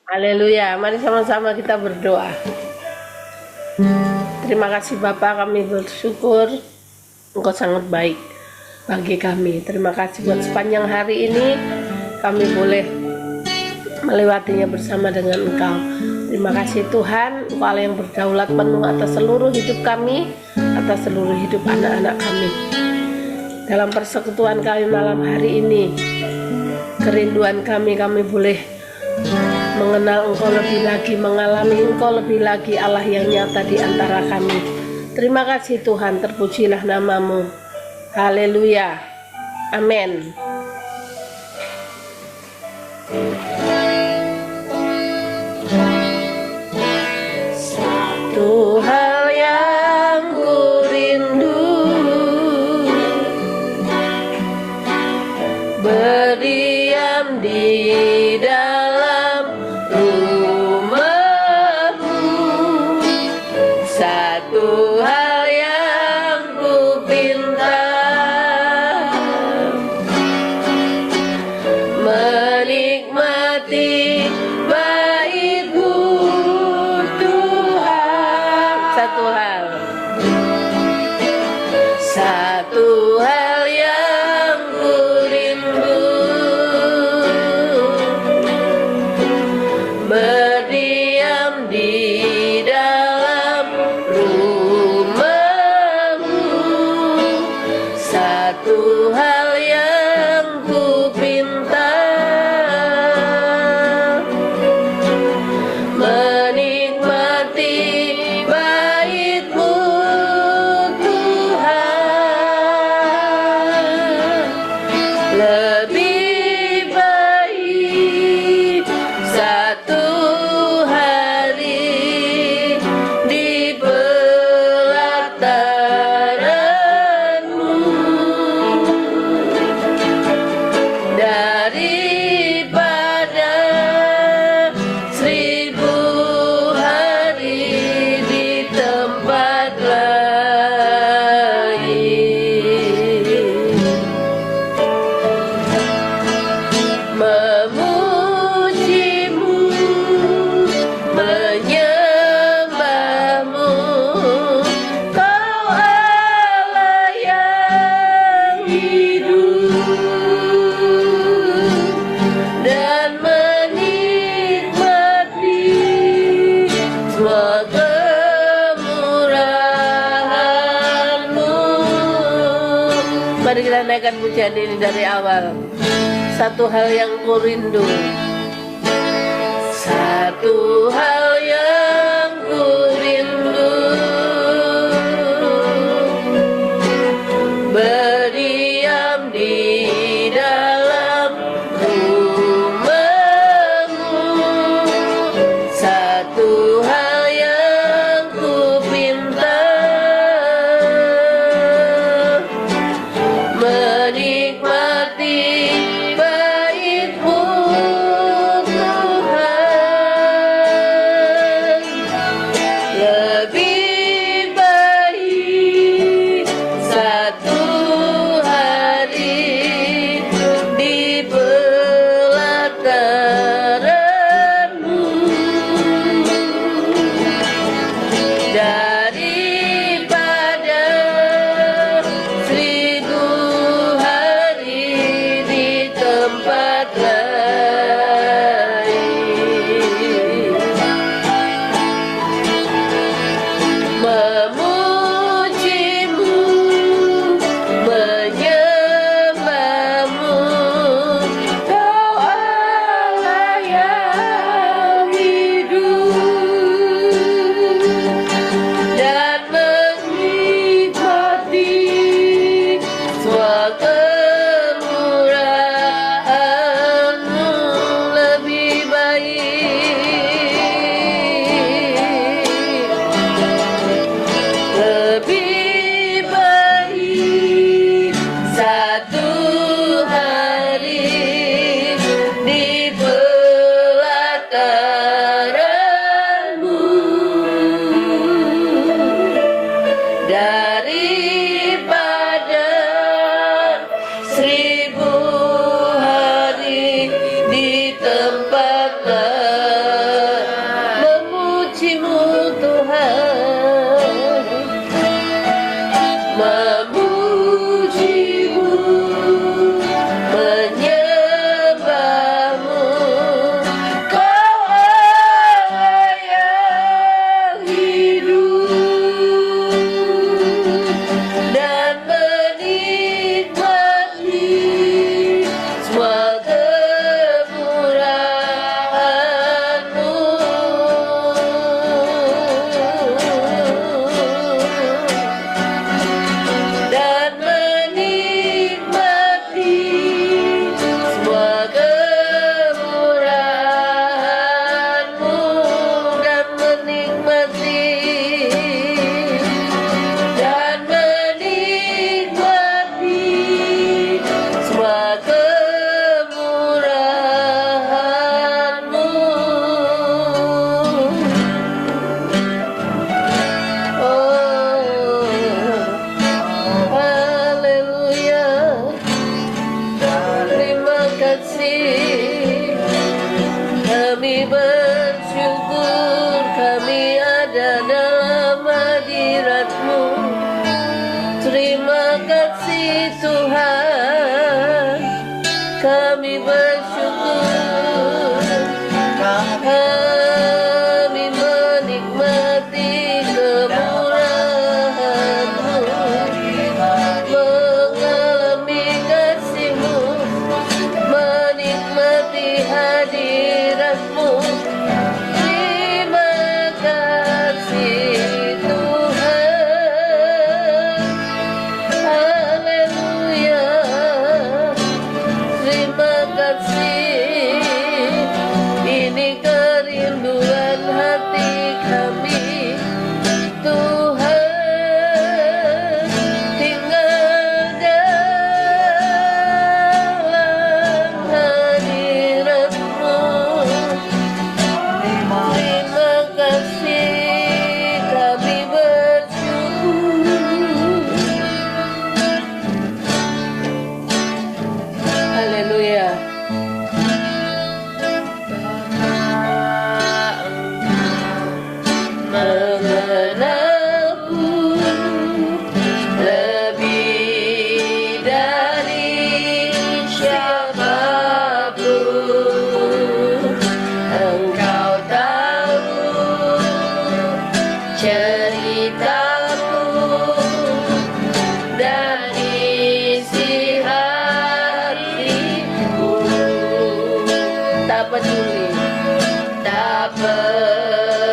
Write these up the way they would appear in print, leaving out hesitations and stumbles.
Haleluya. Mari sama-sama kita berdoa. Terima kasih Bapa, kami bersyukur Engkau sangat baik bagi kami. Terima kasih buat sepanjang hari ini kami boleh melewatinya bersama dengan Engkau. Terima kasih Tuhan, Engkau Allah yang berdaulat penuh atas seluruh hidup kami, atas seluruh hidup anak-anak kami. Dalam persekutuan kami malam hari ini, kerinduan kami boleh mengenal Engkau lebih lagi, mengalami Engkau lebih lagi, Allah yang nyata di antara kami. Terima kasih Tuhan, terpujilah namamu. Haleluya. Amin. Satu hal yang ku rindu, berdiam di dalam rumahmu. Satu hal yang ku pinta, menikmati bait-Mu Tuhan. Satu hal yang ku rindu, berdiam di dalam rumahmu. Satu hal yang ku pinta, menikmati bait-Mu Tuhan. Lebih baik satu hari di pelataran-Mu daripada 1000 hari di tempat lain. Memuji-Mu, menyembah-Mu, Kau Allah yang hidup, dan menikmati semua kemurahan-Mu. Mari kita naikkan pujian ini dari awal. Satu hal yang ku rindu, satu hal yang ku rindu, berdiam di dalam rumah-Mu. Satu hal yang ku pinta, menikmati bait-Mu Tuhan. Lebih baik satu hari di pelataran-Mu daripada 1000 hari di tempat lain. Memuji-Mu, menyembah-Mu, Kau Allah yang hidup, dan menikmati semua kemurahan-Mu. Lebih baik satu hari di pelataran-Mu daripada 1000 hari di tempat lain. tak peduli, tak peduli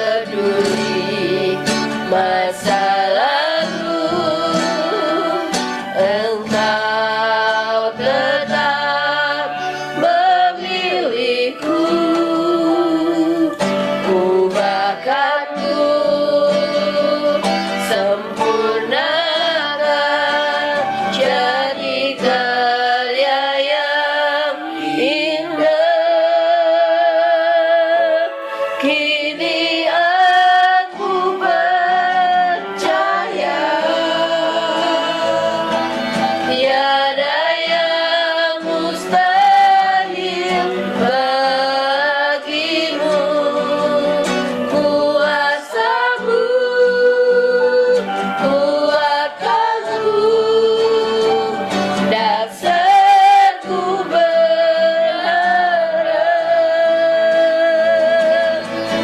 masa lalu, Engkau tetap memilihku. Ubahkanku, sempurnakan jadi karya yang indah. Kini aku percaya tiada yang mustahil bagimu. Kuasamu kuatkanku, dasarku berharap.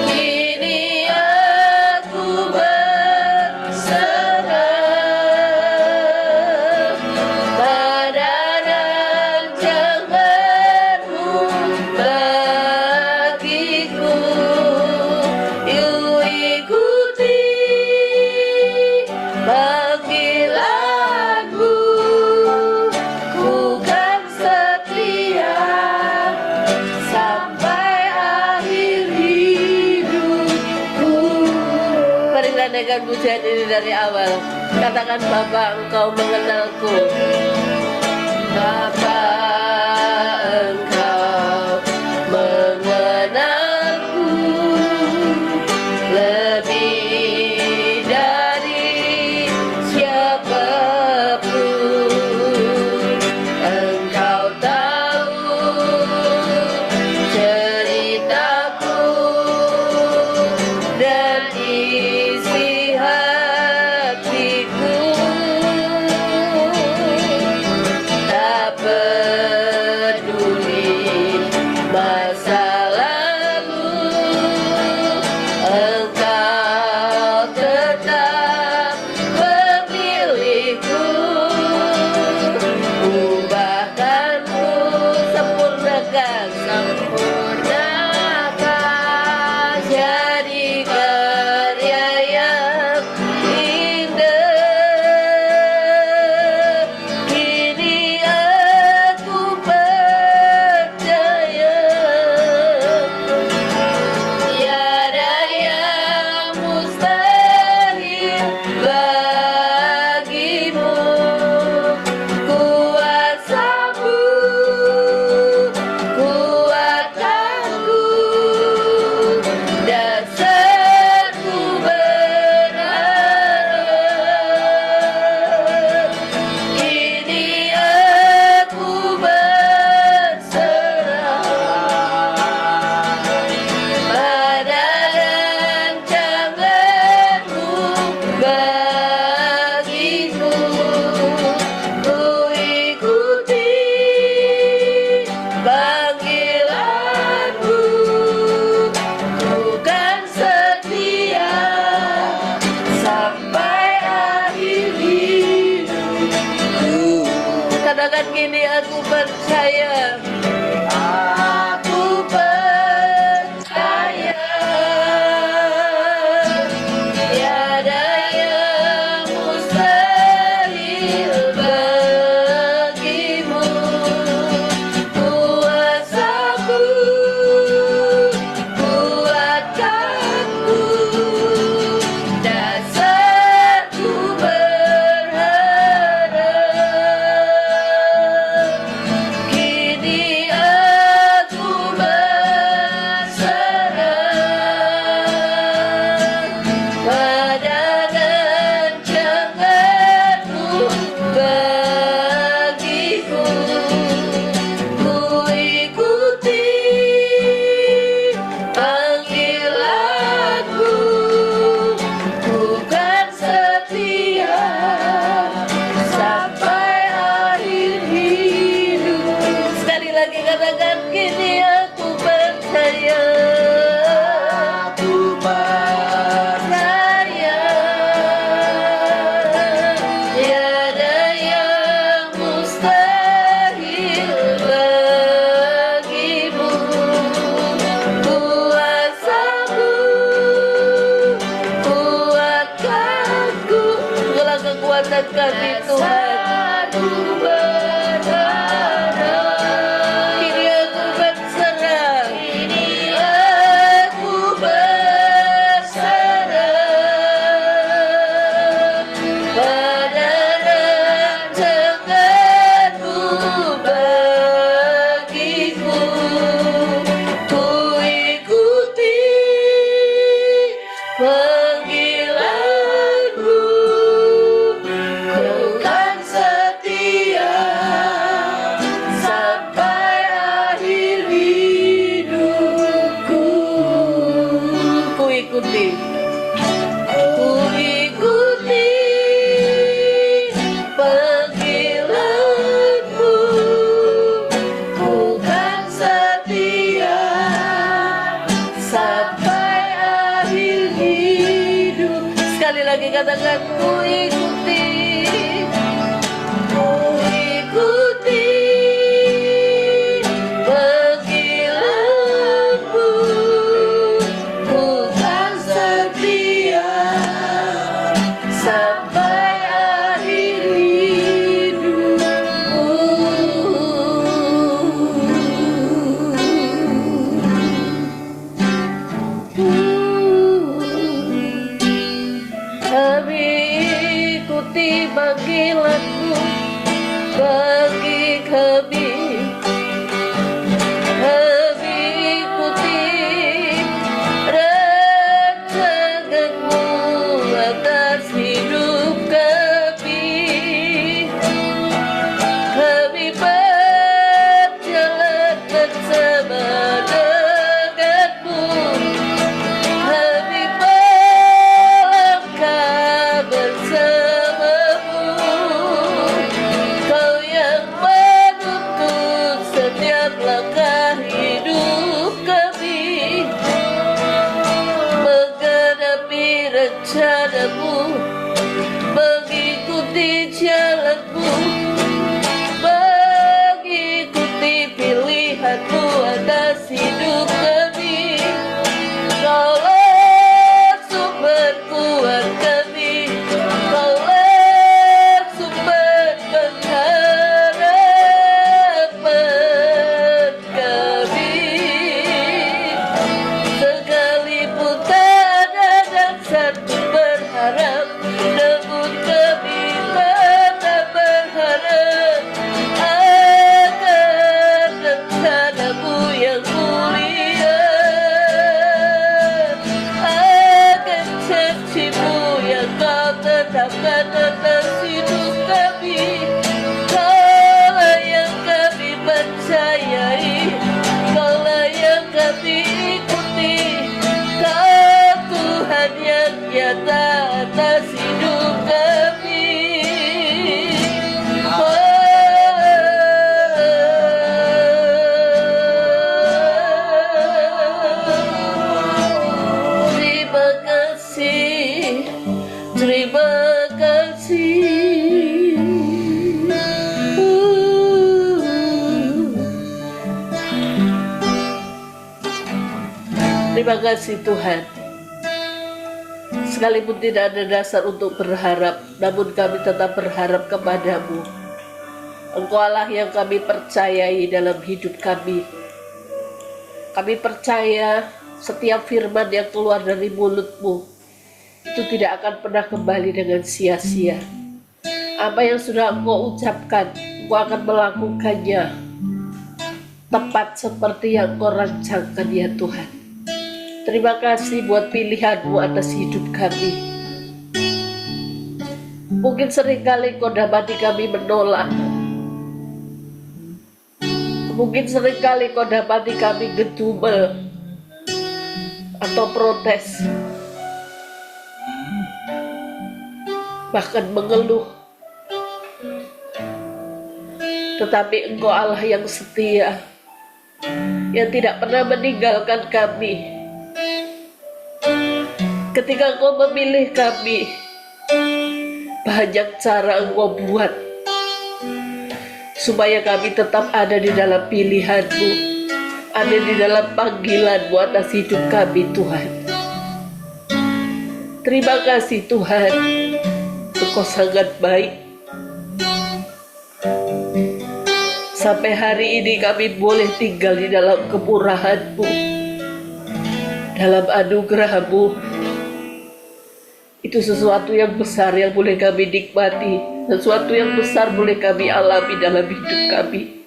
Kini aku berserah pada rancanganmu bagiku. Yuk ikuti panggilanmu, ku kan setia sampai akhir hidupku. Marilah dengan pujian ini dari awal. Katakan, Bapa, Engkau mengenalku. Bapa, Engkau mengenalku lebih dari siapapun. Engkau tahu ceritaku dan isi hatiku. Tak ikuti. Ku ikuti panggilanmu, ku kan setia sampai akhir hidup. Sekali lagi katakan, ku ikuti. Ku ikuti panggilanmu, ku kan setia sampai akhir hidupku. Kami ikuti panggilanmu bagi kami. Kami ikuti rancanganmu atas hidup kami. Kami berjalan bersama denganmu. Kami melangkah bersamamu. Kau yang menuntun setiap langkah hidup kami, menghadapi rencanamu, mengikuti jalanmu, mengikuti pilihanmu atas hidup kami. Kaulah sumber kuat kami, kaulah sumber pengharapan kami. Sekalipun tak ada satu berharap, namun kami tetap berharap akan rencanamu yang mulia, akan janjimu yang kau tetapkan atas hidup kami. Kaulah yang kami percayai, kaulah yang kami ikuti. Kau Tuhan yang nyata atas hidup kami. Terima kasih, terima kasih. Terima kasih Tuhan. Sekalipun tidak ada dasar untuk berharap, namun kami tetap berharap kepadamu. Engkau Allah yang kami percayai dalam hidup kami. Kami percaya setiap firman yang keluar dari mulutmu itu tidak akan pernah kembali dengan sia-sia. Apa yang sudah engkau ucapkan, engkau akan melakukannya tepat seperti yang engkau rancangkan ya Tuhan. Terima kasih buat pilihanmu atas hidup kami. Mungkin seringkali kau dapati kami menolak. Mungkin seringkali kau dapati kami gedumel atau protes, bahkan mengeluh. Tetapi engkau Allah yang setia, yang tidak pernah meninggalkan kami. Ketika engkau memilih kami, banyak cara engkau buat supaya kami tetap ada di dalam pilihanmu, ada di dalam panggilanmu atas hidup kami Tuhan. Terima kasih Tuhan, engkau sangat baik. Sampai hari ini kami boleh tinggal di dalam kemurahan-Mu, dalam anugerah-Mu. Itu sesuatu yang besar yang boleh kami nikmati, sesuatu yang besar boleh kami alami dalam hidup kami.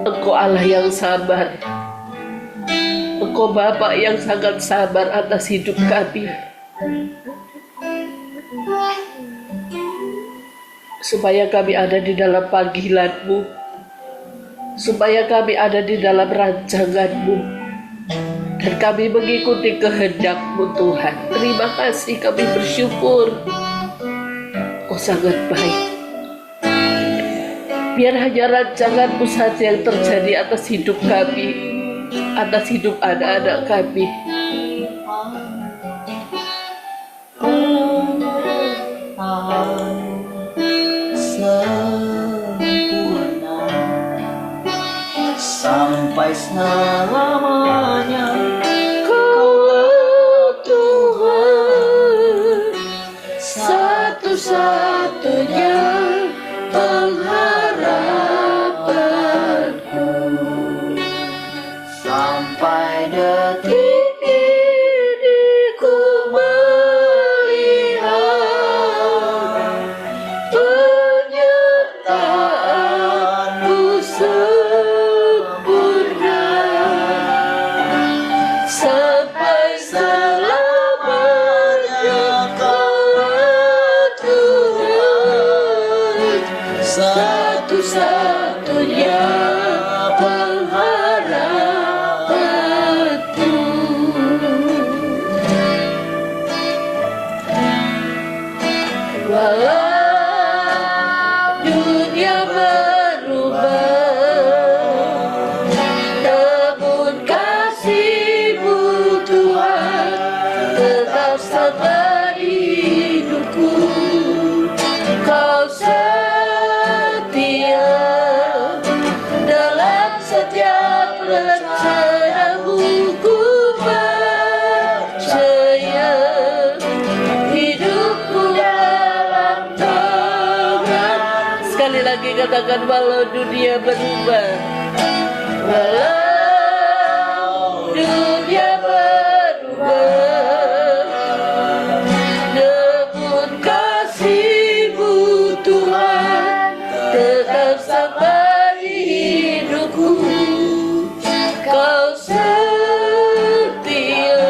Engkau Allah yang sabar, Engkau Bapa yang sangat sabar atas hidup kami, supaya kami ada di dalam panggilan-Mu, supaya kami ada di dalam rancangan-Mu dan kami mengikuti kehendak-Mu Tuhan. Terima kasih, kami bersyukur. Kau sangat baik. Biar hanya rancangan-Mu saja yang terjadi atas hidup kami, atas hidup anak-anak kami. Sempurna sampai selamanya. Kau Tuhan, satu-satunya pengharapanku. Sampai detik Ini ku melihat penyertaan-Mu sempurna sampai selamanya. Kaulah Tuhan, satu-satunya pengharapanku. Walau dunia berubah, namun kasih-Mu Tuhan tetap sama di hidupku. Kau setia dalam setiap rencana-Mu. Ku percaya hidupku dalam tangan. Sekali lagi katakan, walau dunia berubah, walau dunia berubah, namun kasih-Mu Tuhan tetap sama di hidupku. Kau setia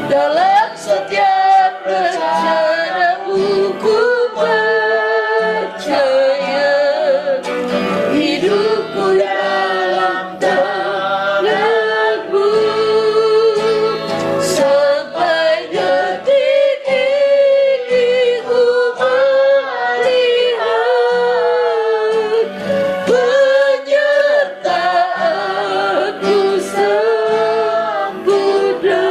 dalam setiap rencana-Mu. Ku percaya hidupku dalam tangan-Mu. Sampai detik ini ku melihat penyertaan-Mu sempurna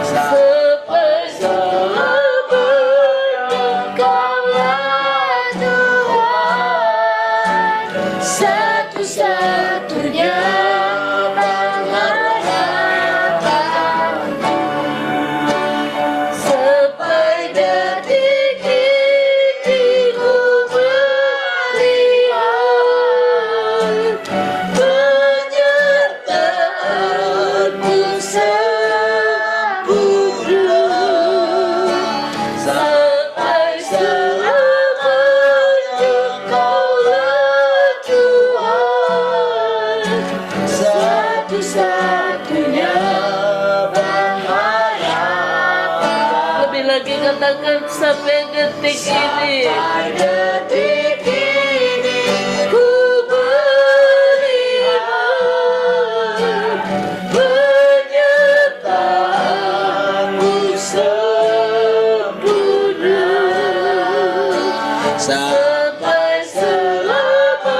sampai selamanya. Kaulah Tuhan, satu-satunya pengharapanku. Sampai detik ini ku melihat penyertaan-Mu sempurna sampai selamanya. Kaulah Tuhan, satu-satunya pengharapan. Lebih lagi katakan, sampai detik ini. Sampai detik ini ku melihat penyertaan-Mu sempurna sampai selamanya.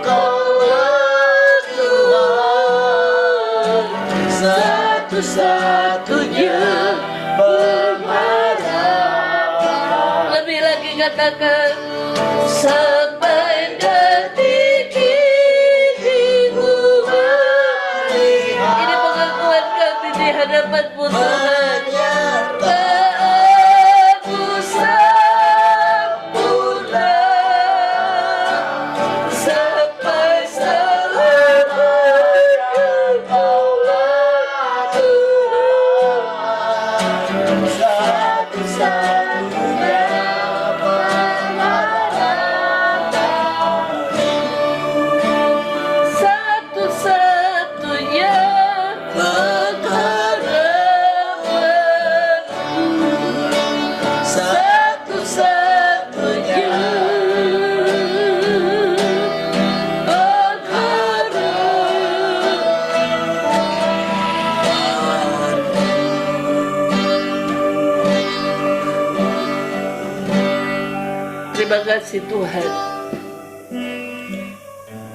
Kaulah Tuhan, satu-satunya pengharapan. Lebih lagi katakan, sampai detik ini ku melihat. Ini pengakuan kami di hadapan-Mu Tuhan. Penyertaan-Mu sempurna sampai selamanya. Kaulah Tuhan, satu-satunya pengharapan. kasih Tuhan,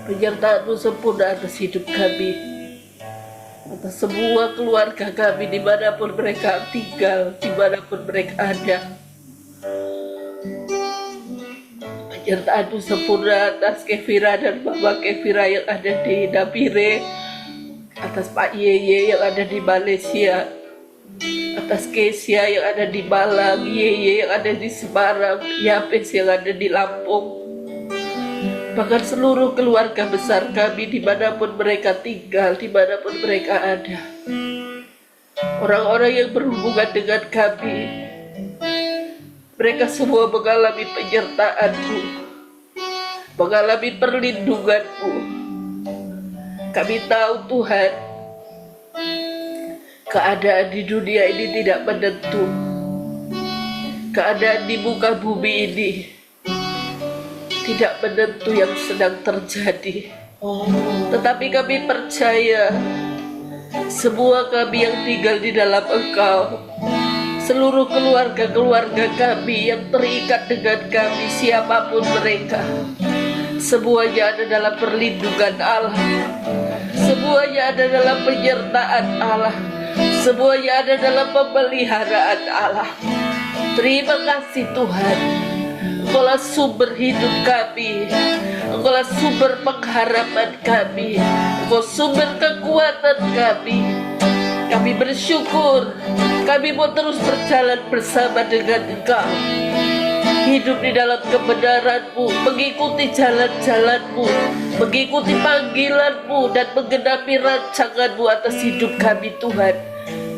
penyertaan-Mu sempurna atas hidup kami, atas semua keluarga kami dimanapun mereka tinggal, dimanapun mereka ada. Penyertaan-Mu sempurna atas Kevira dan Mama Kevira yang ada di Nabire, atas Pak Yeye yang ada di Malaysia, atas Kesia yang ada di Malang, Yeye yang ada di Semarang, Yapes yang ada di Lampung, bahkan seluruh keluarga besar kami dimanapun mereka tinggal, dimanapun mereka ada. Orang-orang yang berhubungan dengan kami, mereka semua mengalami penyertaan-Mu, mengalami perlindungan-Mu. Kami tahu Tuhan, keadaan di dunia ini tidak menentu. Keadaan di muka bumi ini tidak menentu yang sedang terjadi. Tetapi kami percaya semua kami yang tinggal di dalam Engkau, seluruh keluarga-keluarga kami yang terikat dengan kami, siapapun mereka, semuanya ada dalam perlindungan Allah, semuanya ada dalam penyertaan Allah, semuanya ada dalam pemeliharaan Allah. Terima kasih Tuhan, Engkaulah sumber hidup kami, Engkaulah sumber pengharapan kami, Engkau sumber kekuatan kami. Kami bersyukur, kami mau terus berjalan bersama dengan Engkau, hidup di dalam kebenaran-Mu, mengikuti jalan-jalan-Mu, mengikuti panggilan-Mu, dan menggenapi rancangan-Mu atas hidup kami Tuhan.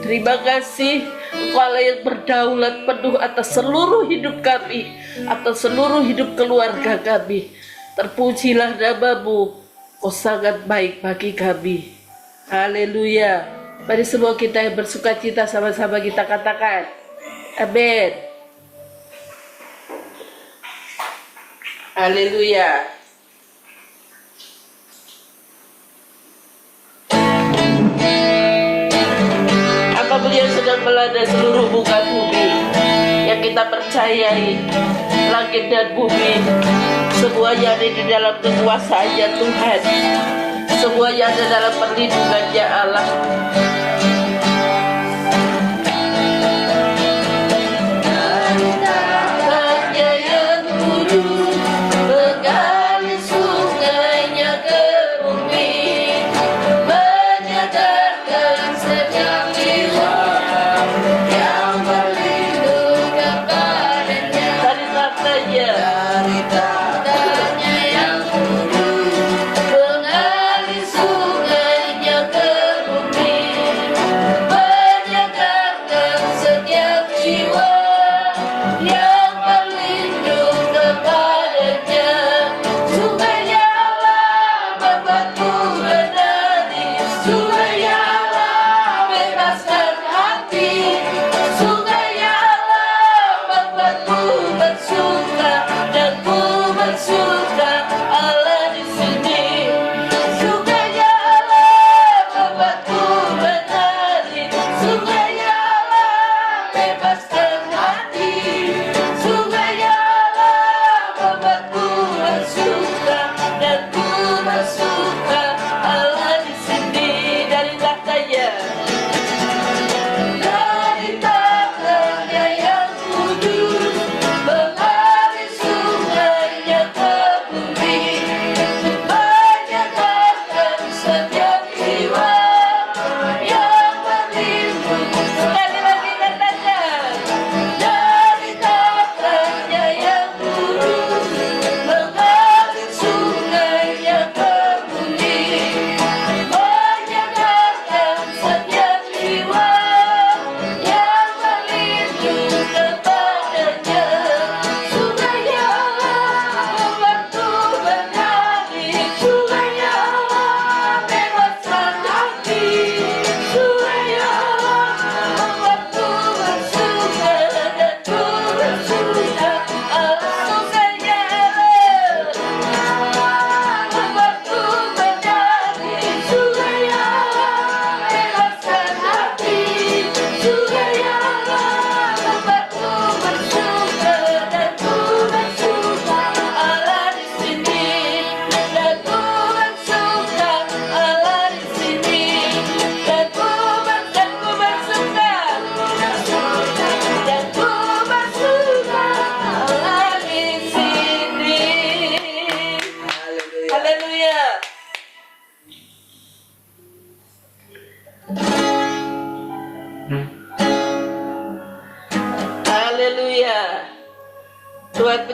Terima kasih, Engkaulah yang berdaulat penuh atas seluruh hidup kami, atas seluruh hidup keluarga kami. Terpujilah nama-Mu, Kau sangat baik bagi kami. Haleluya. Mari semua kita yang bersuka cita sama-sama kita katakan amin. Haleluya. Apapun yang sedang melanda seluruh muka bumi, yang kita percayai, langit dan bumi, semuanya ada di dalam kekuasaannya Tuhan, semuanya ada dalam perlindungannya Allah.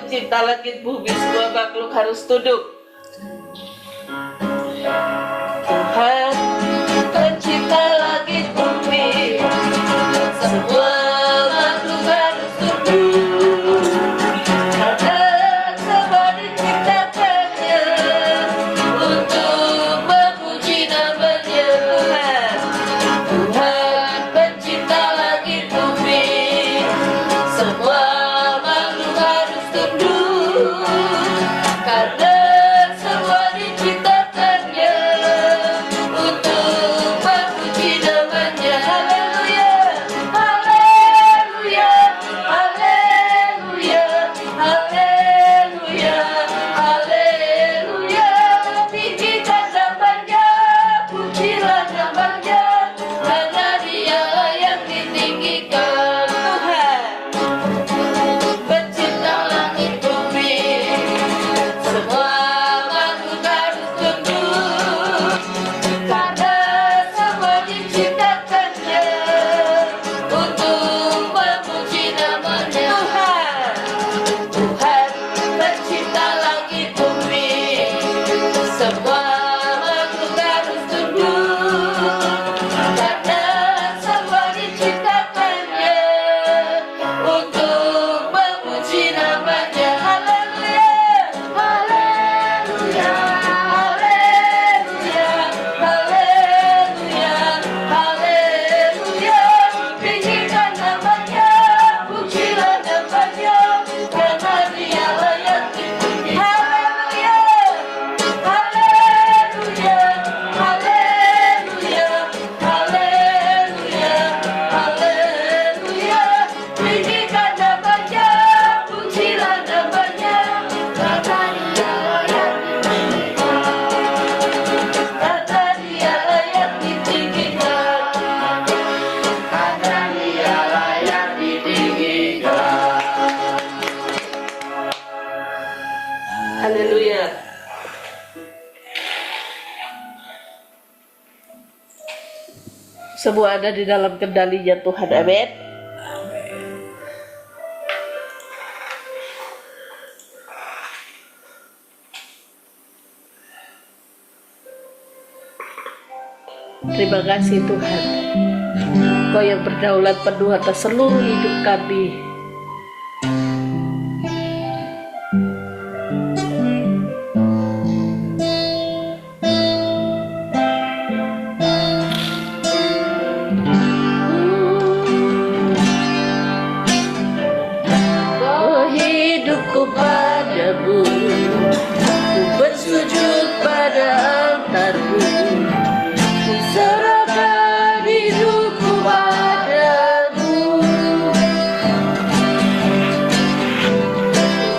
pencipta langit bumi, semua makhluk harus tunduk. Tuhan pencipta langit bumi, semua makhluk harus tunduk. Karena semua diciptakannya untuk memuji namanya. Tuhan pencipta langit bumi, semua makhluk harus tunduk. Karena semua diciptakannya untuk memuji namanya. Haleluya, haleluya, haleluya, haleluya, haleluya. Tinggikan namanya, pujilah namanya, karena Dialah yang ditinggikan. Tuhan pencipta langit bumi, semua makhluk harus tunduk. Karena semua diciptakannya untuk memuji namanya. Tuhan pencipta langit bumi, semua makhluk harus tunduk. Karena semua diciptakannya untuk memuji namanya. Haleluya, haleluya, haleluya, haleluya, haleluya. Tinggikan namanya, pujilah namanya, karena Dialah yang dipuji. Haleluya, haleluya, haleluya, haleluya, haleluya. Tinggikan namanya, pujilah namanya, karena Dialah yang ditinggikan. Karena Dialah yang ditinggikan. Haleluya. Semua ada di dalam kendalinya Tuhan. Amin. Terima kasih Tuhan, Kau yang berdaulat penuh atas seluruh hidup kami. Oh, hidupku padamu, ku bersujud pada altarmu, ku serahkan hidupku padamu.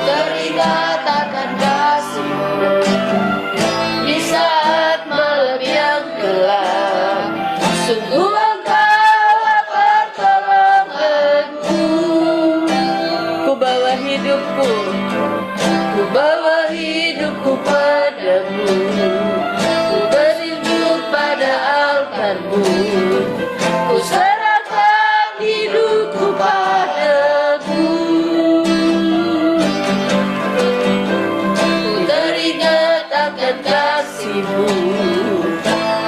Teringat akan kasih-Mu di saat malam yang gelap. Sungguh Engkaulah pertolonganku. Ku bawa hidupku, ku bawa hidupku padamu, ku bersujud pada altarmu, ku serahkan hidupku padamu. Ku teringat akan kasih-Mu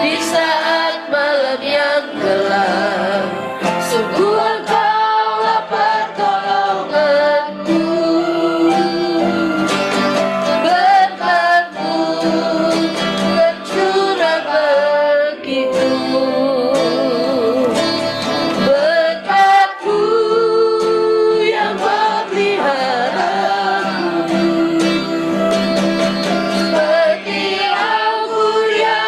di saat malam yang gelap. Sungguh Engkaulah pertolonganku. Berkat-Mu tercurah bagiku. Berkat-Mu yang memeliharaku. Seperti anggur yang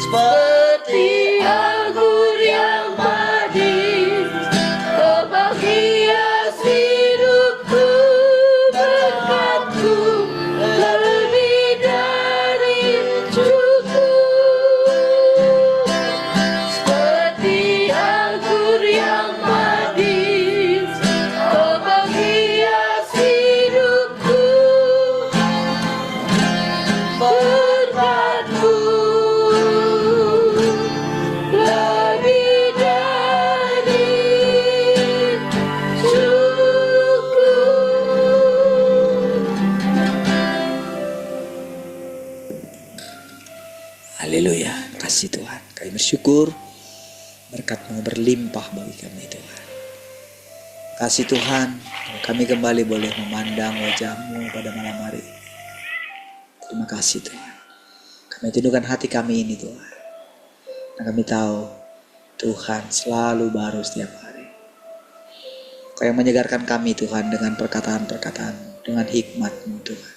seperti anggur yang manis, kau menghias hidupku, berkatku lebih dari cukup. Seperti anggur yang manis, kau menghias hidupku, berkatku lebih dari cukup. Haleluya, kasih Tuhan. Kami bersyukur berkat-Mu berlimpah bagi kami Tuhan. Kasih Tuhan, kami kembali boleh memandang wajah-Mu pada malam hari ini. Terima kasih Tuhan. Kami tundukkan hati kami ini Tuhan. Dan kami tahu Tuhan selalu baru setiap hari. Kau yang menyegarkan kami Tuhan dengan perkataan-perkataan, dengan hikmat-Mu Tuhan,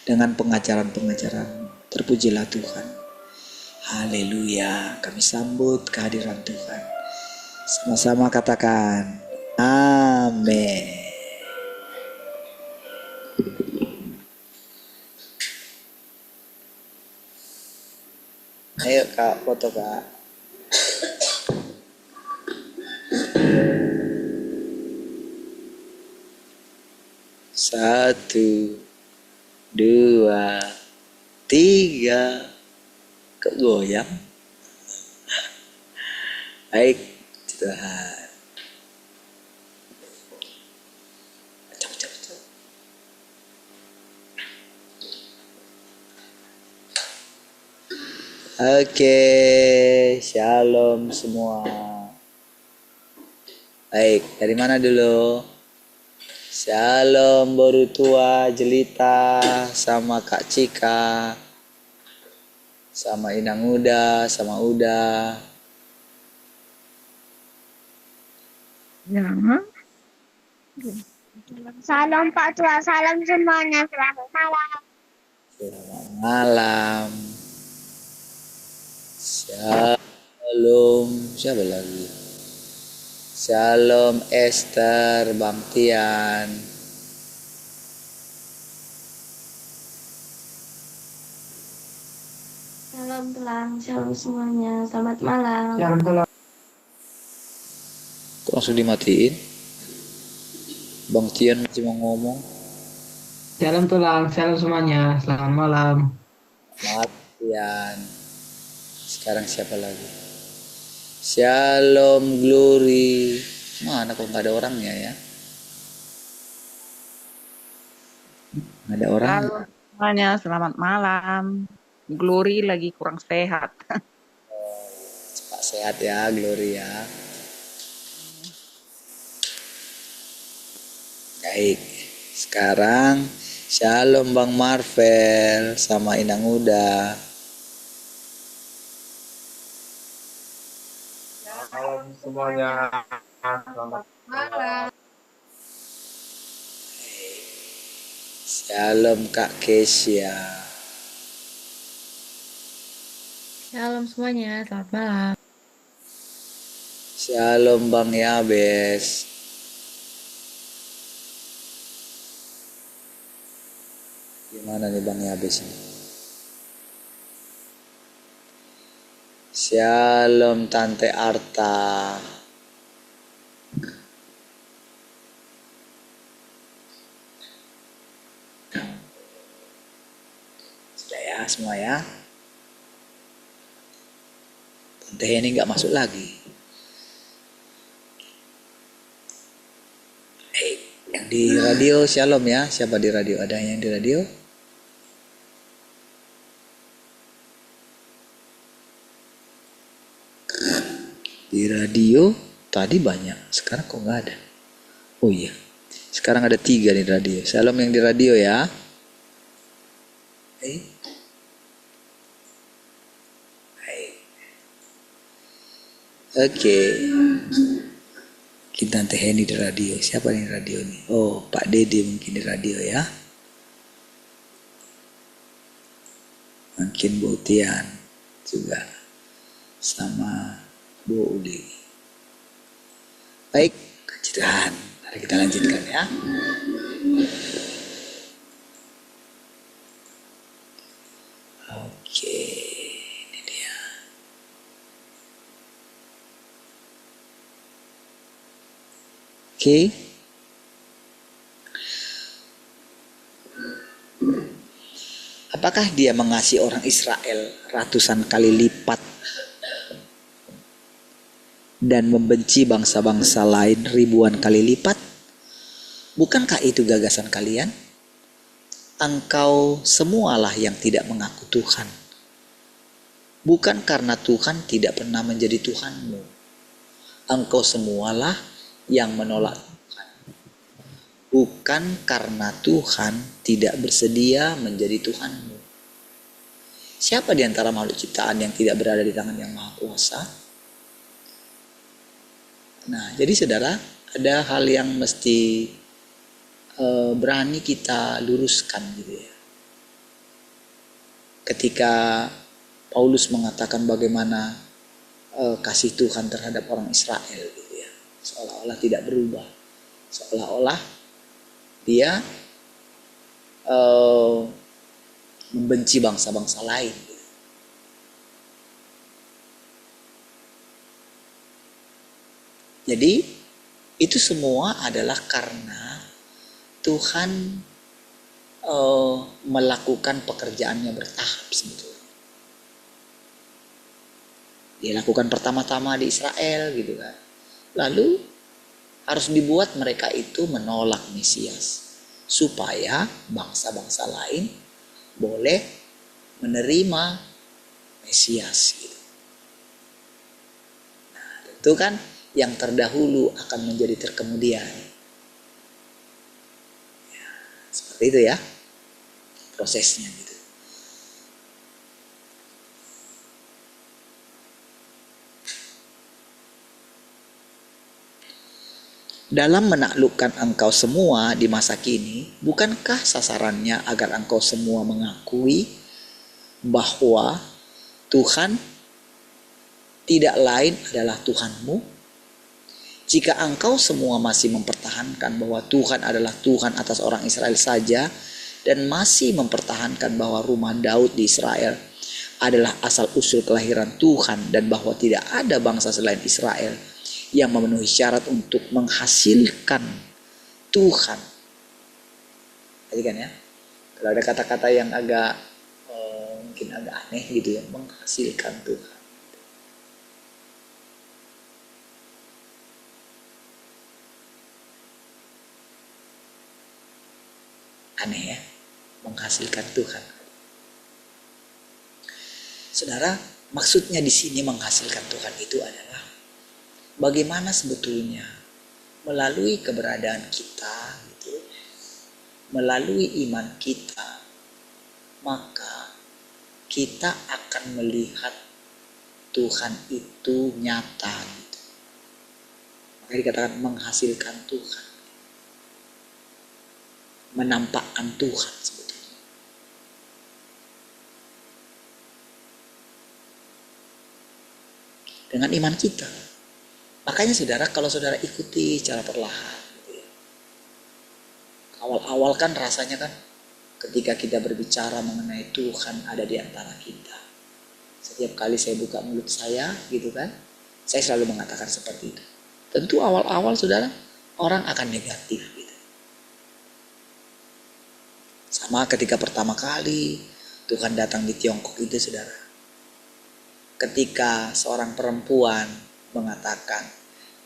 dengan pengajaran-pengajaran-Mu. Terpujilah Tuhan. Haleluya, kami sambut kehadiran Tuhan. Sama-sama katakan, amin. Ayo Kak, foto Kak. Satu, dua, tiga. Kok goyang? Baik, Tuhan. Cepet. Oke, shalom semua. Baik, dari mana dulu? Shalom baru tua Jelita sama Kak Cika, sama Inang Uda, sama Uda. Ya. Salam Pak Tua, salam semuanya, selamat malam. Selamat malam. Shalom, siapa lagi? Shalom Esther, Bang Tian. Salam telang, shalom semuanya, selamat malam. Kok langsung dimatiin? Bang Tian masih mau ngomong. Salam tulang, salam semuanya, selamat malam. Selamat Tian. Sekarang siapa lagi? Shalom Glory. Mana kok nggak ada orangnya ya? Nggak ada orang. Halo semuanya, selamat malam. Glory lagi kurang sehat. Cepat sehat ya Glory ya. Baik. Sekarang shalom Bang Marvel sama Inang Uda. Salam semuanya, selamat Malam. Shalom Kak Kesia. Shalom semuanya, selamat malam. Shalom Bang Yabes. Gimana nih Bang Yabes ini? Shalom Tante Arta. Sudah ya semua ya. Tante ini nggak masuk lagi. Yang di radio shalom ya. Siapa di radio? Ada yang di radio? Di radio tadi banyak, sekarang kok nggak ada? Oh iya, sekarang ada 3 di radio. Shalom yang di radio ya. Oke. Kita Tante Heni di radio. Siapa nih radio nih? Oh, Pak Dede mungkin di radio ya. Mungkin Bu Tian juga. sama Bu Uli. Baik, puji Tuhan. Mari kita lanjutkan ya. Oke, ini dia. Oke. Apakah dia mengasihi orang Israel ratusan kali lipat dan membenci bangsa-bangsa lain ribuan kali lipat? Bukankah itu gagasan kalian? Engkau semualah yang tidak mengaku Tuhan. Bukan karena Tuhan tidak pernah menjadi Tuhanmu. Engkau semualah yang menolak Tuhan. Bukan karena Tuhan tidak bersedia menjadi Tuhanmu. Siapa di antara makhluk ciptaan yang tidak berada di tangan yang Maha Kuasa? Nah, jadi saudara, ada hal yang mesti berani kita luruskan gitu ya. Ketika Paulus mengatakan bagaimana kasih Tuhan terhadap orang Israel gitu ya, seolah-olah tidak berubah, seolah-olah dia membenci bangsa-bangsa lain gitu. Jadi itu semua adalah karena Tuhan melakukan pekerjaannya bertahap sebetulnya. Dia lakukan pertama-tama di Israel gitu kan. Lalu harus dibuat mereka itu menolak Mesias supaya bangsa-bangsa lain boleh menerima Mesias gitu. Nah, tentu kan yang terdahulu akan menjadi terkemudian. Seperti itu ya prosesnya gitu. Dalam menaklukkan engkau semua di masa kini, bukankah sasarannya agar engkau semua mengakui bahwa Tuhan tidak lain adalah Tuhanmu? Jika engkau semua masih mempertahankan bahwa Tuhan adalah Tuhan atas orang Israel saja, dan masih mempertahankan bahwa rumah Daud di Israel adalah asal-usul kelahiran Tuhan, dan bahwa tidak ada bangsa selain Israel yang memenuhi syarat untuk menghasilkan Tuhan. Tadi kan ya, kalau ada kata-kata yang agak mungkin agak aneh gitu ya, menghasilkan Tuhan. Aneh ya, menghasilkan Tuhan. Saudara, maksudnya di sini menghasilkan Tuhan itu adalah bagaimana sebetulnya melalui keberadaan kita gitu, melalui iman kita, maka kita akan melihat Tuhan itu nyata gitu. Maka dikatakan menghasilkan Tuhan, menampakkan Tuhan sebetulnya. Dengan iman kita. Makanya saudara, kalau saudara ikuti secara perlahan gitu ya. Awal-awal kan rasanya kan ketika kita berbicara mengenai Tuhan ada di antara kita. Setiap kali saya buka mulut saya gitu kan, saya selalu mengatakan seperti itu. Tentu awal-awal saudara, orang akan negatif gitu. Sama ketika pertama kali Tuhan datang di Tiongkok itu saudara. Ketika seorang perempuan mengatakan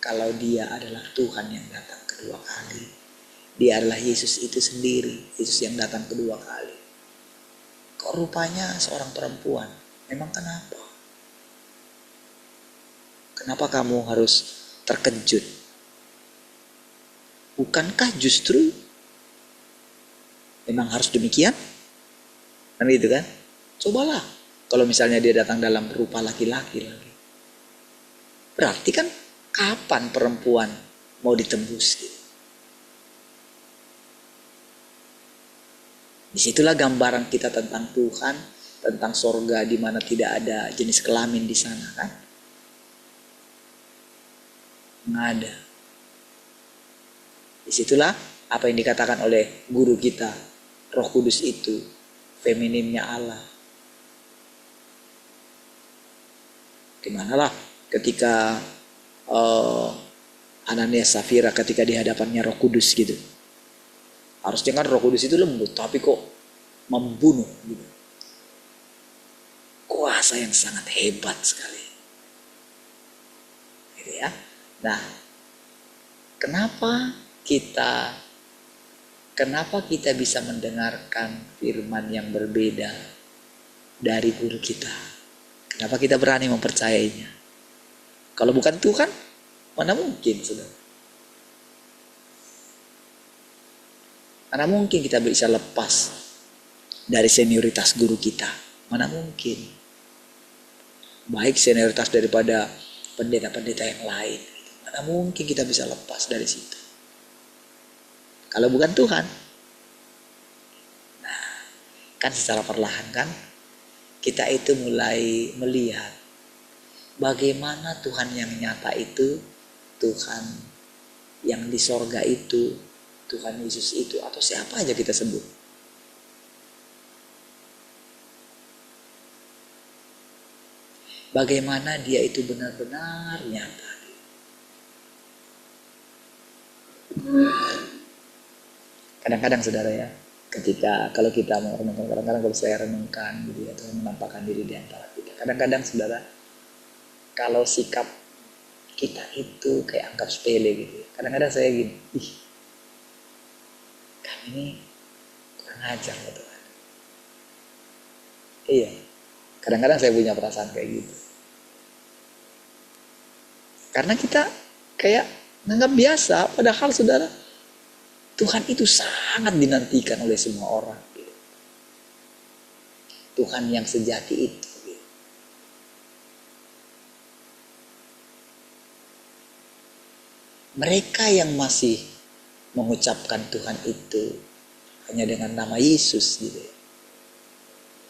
kalau dia adalah Tuhan yang datang kedua kali. Dia adalah Yesus itu sendiri, Yesus yang datang kedua kali. Kok rupanya seorang perempuan? Memang kenapa? Kenapa kamu harus terkejut? Bukankah justru memang harus demikian? Kan gitu kan? Cobalah. Kalau misalnya dia datang dalam rupa laki-laki lagi. Berarti kan kapan perempuan mau ditembus gitu? Disitulah gambaran kita tentang Tuhan, tentang sorga di mana tidak ada jenis kelamin di sana kan? mengada. Disitulah apa yang dikatakan oleh guru kita, Roh Kudus itu femininnya Allah. Dimanalah ketika Ananias Safira ketika di hadapannya Roh Kudus gitu. Harusnya kan Roh Kudus itu lembut, tapi kok membunuh gitu. Kuasa yang sangat hebat sekali. Gitu ya. Nah, kenapa kita bisa mendengarkan firman yang berbeda dari guru kita? Kenapa kita berani mempercayainya? Kalau bukan Tuhan, mana mungkin, saudara? Mana mungkin kita bisa lepas dari senioritas guru kita? Mana mungkin? Baik senioritas daripada pendeta-pendeta yang lain. Mana mungkin kita bisa lepas dari situ? Kalau bukan Tuhan. Nah, kan secara perlahan kan kita itu mulai melihat bagaimana Tuhan yang nyata itu, Tuhan yang di sorga itu, Tuhan Yesus itu, atau siapa aja kita sebut. Bagaimana dia itu benar-benar nyata. Kadang-kadang saudara ya, ketika kalau kita mau renungkan, kadang-kadang kalau saya renungkan gitu ya, Tuhan menampakkan diri di antara kita. Kadang-kadang saudara, kalau sikap kita itu kayak anggap sepele gitu. Kadang-kadang saya gini, kami ini kurang ajar loh Tuhan. Iya, kadang-kadang saya punya perasaan kayak gitu. Karena kita kayak menganggap biasa, padahal saudara, Tuhan itu sangat dinantikan oleh semua orang. Tuhan yang sejati itu. Mereka yang masih mengucapkan Tuhan itu hanya dengan nama Yesus gitu ya.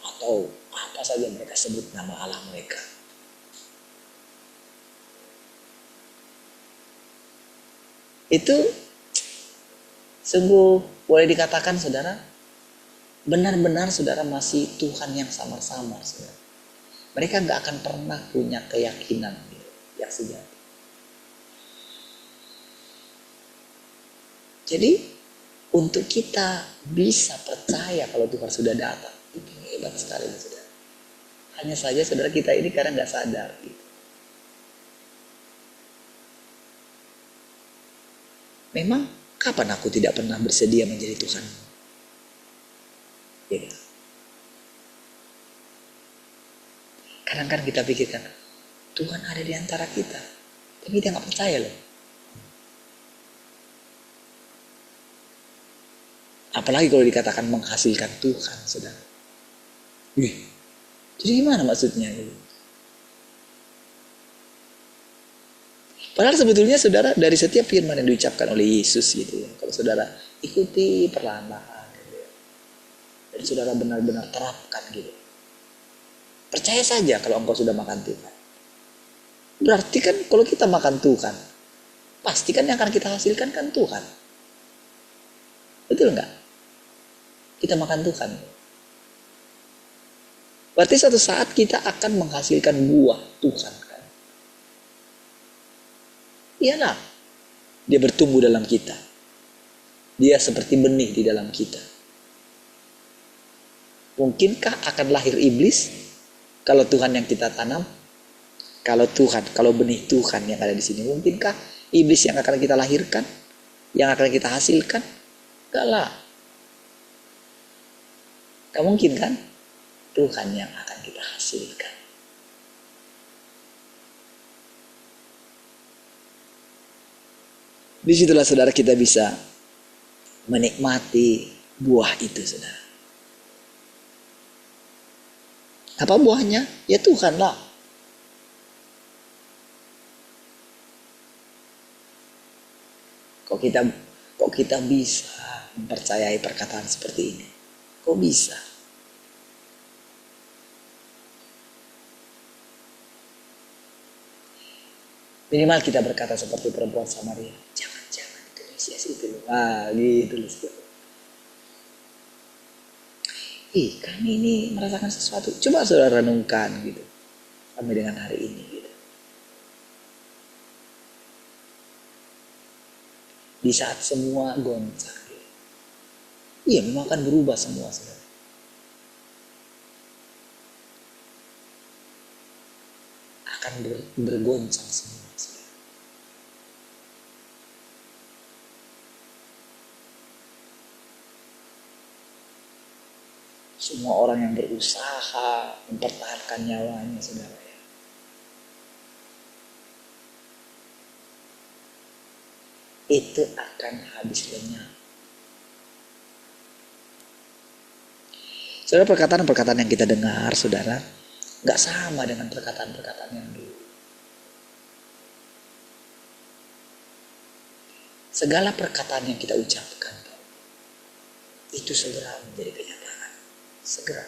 Atau apa saja mereka sebut nama Allah mereka. Itu sungguh boleh dikatakan saudara, benar-benar saudara masih Tuhan yang samar-samar saudara. Mereka gak akan pernah punya keyakinan yang sejati. Jadi untuk kita bisa percaya kalau Tuhan sudah datang, itu hebat sekali saudara. Hanya saja saudara kita ini kadang gak sadar gitu. Memang kapan aku tidak pernah bersedia menjadi Tuhan? Ya. Kadang-kadang kita pikirkan, Tuhan ada di antara kita. Tapi kita gak percaya loh. Apalagi kalau dikatakan menghasilkan Tuhan, saudara. Jadi gimana maksudnya? Padahal sebetulnya saudara dari setiap firman yang diucapkan oleh Yesus gitu ya. Kalau saudara ikuti perlahan-lahan gitu ya. Dan saudara benar-benar terapkan gitu. Percaya saja kalau engkau sudah makan Tuhan. Berarti kan kalau kita makan Tuhan, pasti kan yang akan kita hasilkan kan Tuhan. Betul nggak? Kita makan Tuhan. Berarti suatu saat kita akan menghasilkan buah Tuhan. Iyalah, dia bertumbuh dalam kita. Dia seperti benih di dalam kita. Mungkinkah akan lahir iblis kalau Tuhan yang kita tanam? Kalau benih Tuhan yang ada di sini, mungkinkah iblis yang akan kita lahirkan? Yang akan kita hasilkan? Enggak lah. Gak mungkin kan? Tuhan yang akan kita hasilkan. Disitulah saudara kita bisa menikmati buah itu saudara. Apa buahnya? Ya Tuhan lah. Kok kita bisa mempercayai perkataan seperti ini? Kok bisa? Minimal kita berkata seperti perempuan Samaria. Jangan-jangan itu Mesias itu loh. Ah, gitu loh. Kami ini merasakan sesuatu. Coba saudara renungkan gitu. Kami dengan hari ini gitu. Di saat semua goncang. Gitu. Iya, memang akan berubah semua saudara. Akan bergoncang semua. Semua orang yang berusaha mempertahankan nyawanya, saudara ya. Itu akan habis lenyap. Saudara, perkataan-perkataan yang kita dengar, saudara, gak sama dengan perkataan-perkataan yang dulu. Segala perkataan yang kita ucapkan, itu segera menjadi kenyataan. Segera.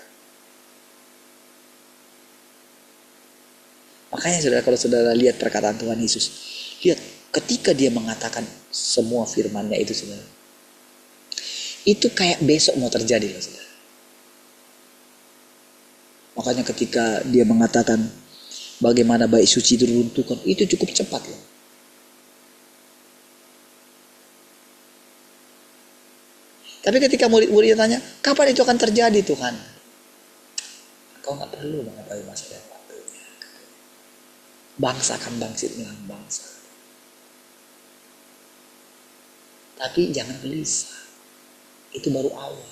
Makanya saudara, kalau saudara lihat perkataan Tuhan Yesus, lihat ketika dia mengatakan semua firman-Nya itu, saudara, itu kayak besok mau terjadi loh, saudara. Makanya ketika dia mengatakan bagaimana bait suci diruntuhkan, itu cukup cepat loh. Tapi ketika murid-muridnya tanya, kapan itu akan terjadi Tuhan? Kau gak perlu mengetahui masa dan waktunya. Bangsa akan bangkit melawan bangsa. Tapi jangan gelisah. Itu baru awal.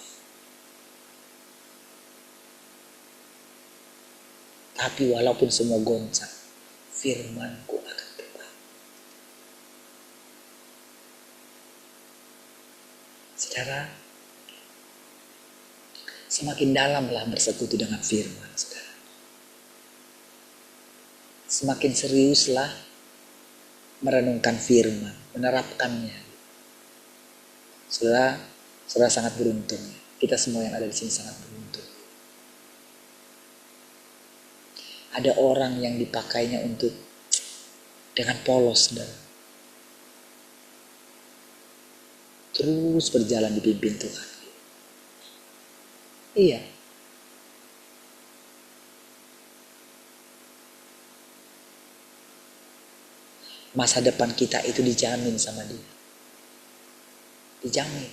Tapi walaupun semua goncang, firman-Ku akan tetap. Saudara, semakin dalamlah bersekutu dengan firman, saudara. Semakin seriuslah merenungkan firman, menerapkannya. Saudara sangat beruntung. Kita semua yang ada di sini sangat beruntung. Ada orang yang dipakainya untuk dengan polos, saudara. Terus berjalan dipimpin Tuhan. Iya. Masa depan kita itu dijamin sama Dia. Dijamin.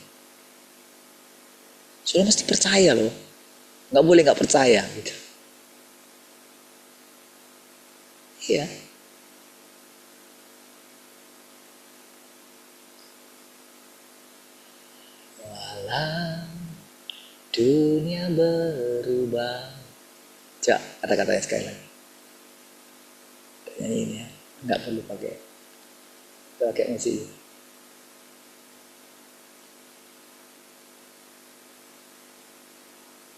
Sudah mesti percaya loh. Gak boleh gak percaya gitu. Iya. Walau dunia berubah. Coba kata-katanya sekali lagi. Nyanyi ini ya. Nggak perlu pakai musik.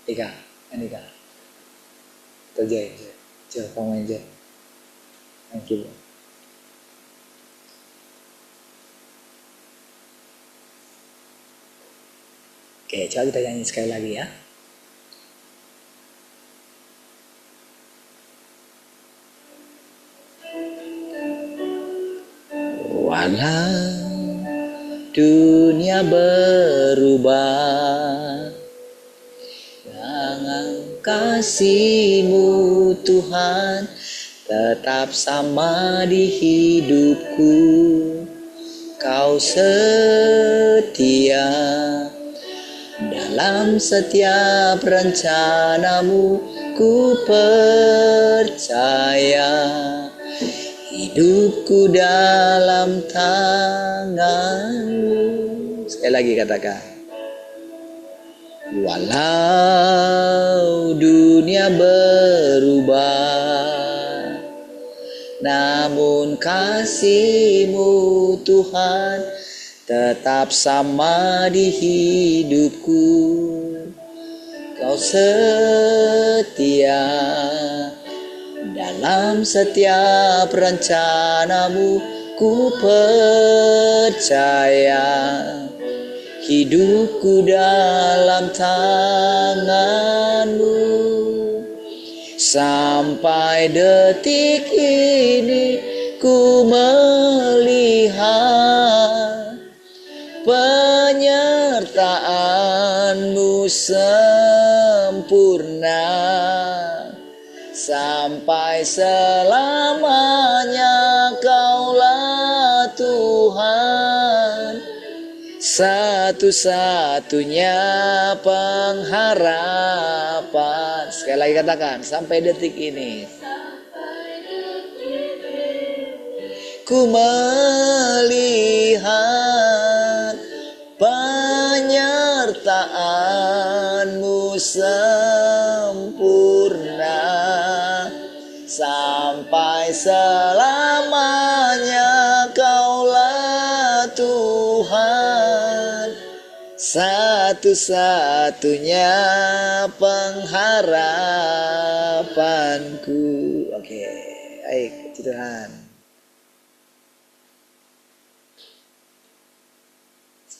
Ika, ini Ika. Terjaya. Coba kamu aja. Thank you. Oke, coba kita nyanyi sekali lagi ya. Walau dunia berubah, dengan kasih-Mu Tuhan tetap sama di hidupku. Kau setia dalam setiap rencana-Mu, ku percaya hidupku dalam tangan-Mu. Sekali lagi katakan. Walau dunia berubah, namun kasih-Mu Tuhan tetap sama di hidupku. Kau setia dalam setiap rencana-Mu, ku percaya hidupku dalam tangan-Mu. Sampai detik ini ku melihat penyertaan-Mu sempurna sampai selamanya. Kaulah Tuhan, satu-satunya pengharapan. Sekali lagi katakan, sampai detik ini ku melihat penyertaan-Mu sempurna sampai selamanya. Kaulah Tuhan, satu-satunya pengharapanku. Oke, baik, puji Tuhan.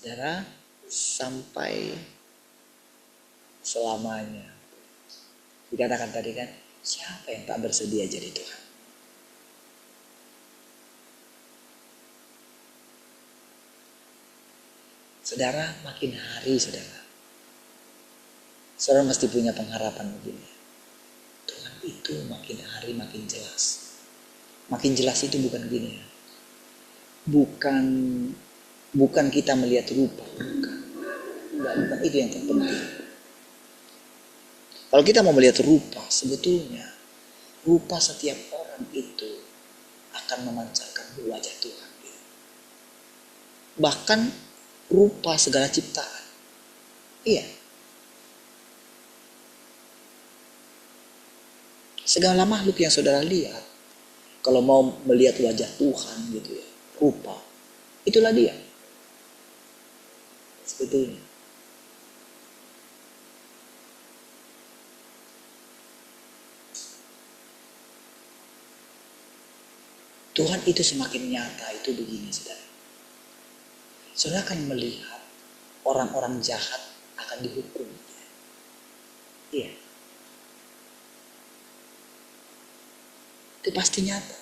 Saudara, sampai selamanya. Dikatakan tadi kan, siapa yang tak bersedia jadi Tuhan? Saudara, makin hari saudara mesti punya pengharapan begini. Tuhan itu makin hari makin jelas. Makin jelas itu bukan gini ya. Bukan kita melihat rupa, bukan itu yang terpenting. Kalau kita mau melihat rupa, sebetulnya rupa setiap orang itu akan memancarkan wajah Tuhan. Bahkan rupa segala ciptaan. Iya. Segala makhluk yang saudara lihat, kalau mau melihat wajah Tuhan gitu ya, rupa, itulah dia. Sebetulnya. Tuhan itu semakin nyata itu begini, saudara. Saudara akan melihat orang-orang jahat akan dihukum. Iya. Itu pasti nyata.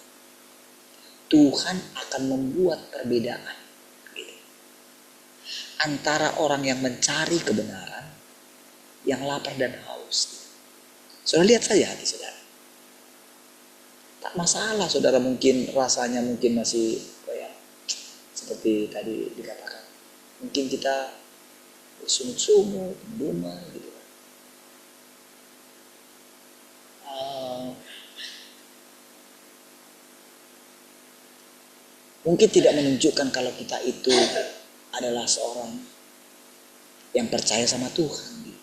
Tuhan akan membuat perbedaan gitu, antara orang yang mencari kebenaran, yang lapar dan haus. Saudara lihat saja hati saudara. Tak masalah saudara mungkin rasanya mungkin masih kayak seperti tadi dikatakan. Mungkin kita bersungut-sungut, bunga gitu. Mungkin tidak menunjukkan kalau kita itu adalah seorang yang percaya sama Tuhan. Gitu.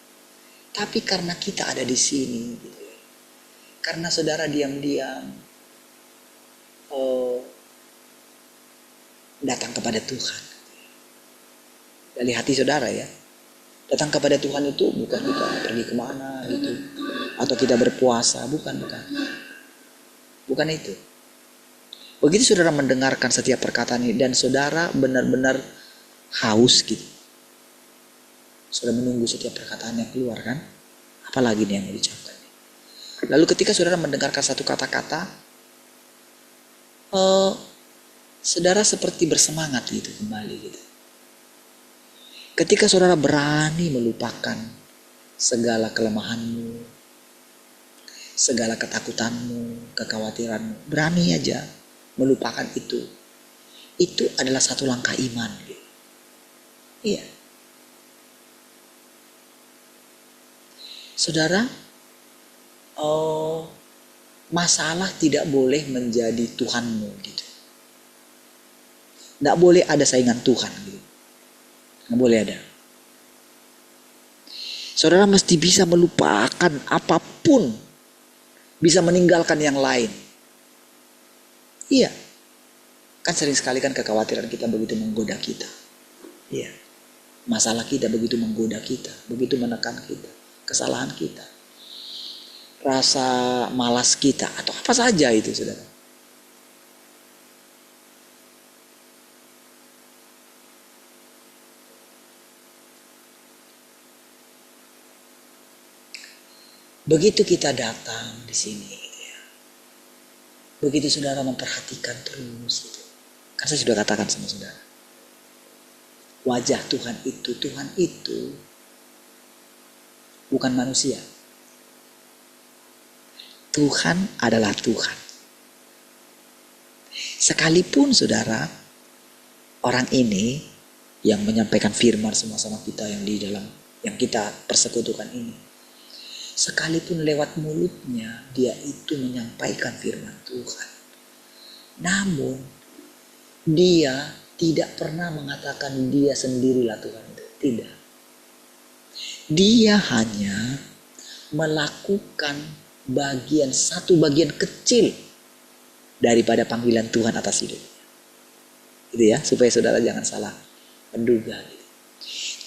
Tapi karena kita ada di sini, gitu ya. Karena saudara diam-diam datang kepada Tuhan. Dari hati saudara ya. Datang kepada Tuhan itu bukan kita pergi kemana gitu. Atau kita berpuasa, bukan. Bukan itu. Begitu saudara mendengarkan setiap perkataan ini dan saudara benar-benar haus gitu. Saudara menunggu setiap perkataan yang keluar kan? Apalagi nih yang mau diucapkan. Lalu ketika saudara mendengarkan satu kata-kata, saudara seperti bersemangat gitu kembali gitu. Ketika saudara berani melupakan segala kelemahanmu, segala ketakutanmu, kekhawatiranmu, berani aja melupakan itu. Itu adalah satu langkah iman. Gitu. Iya. Saudara, masalah tidak boleh menjadi Tuhanmu gitu. Tidak boleh ada saingan Tuhan gitu. Tidak boleh ada. Saudara mesti bisa melupakan apapun, bisa meninggalkan yang lain. Iya. Kan sering sekali kan kekhawatiran kita begitu menggoda kita. Iya. Masalah kita begitu menggoda kita, begitu menekan kita, kesalahan kita. Rasa malas kita atau apa saja itu, saudara. Begitu kita datang di sini gitu ya. Begitu saudara memperhatikan terus gitu. Kan saya sudah katakan sama saudara. Wajah Tuhan itu bukan manusia. Tuhan adalah Tuhan. Sekalipun saudara, orang ini yang menyampaikan firman sama-sama kita yang di dalam, yang kita persekutukan ini, sekalipun lewat mulutnya dia itu menyampaikan firman Tuhan, namun dia tidak pernah mengatakan dia sendirilah Tuhan itu. Tidak. Dia hanya melakukan satu bagian kecil daripada panggilan Tuhan atas hidup. Gitu ya, supaya saudara jangan salah menduga. Gitu.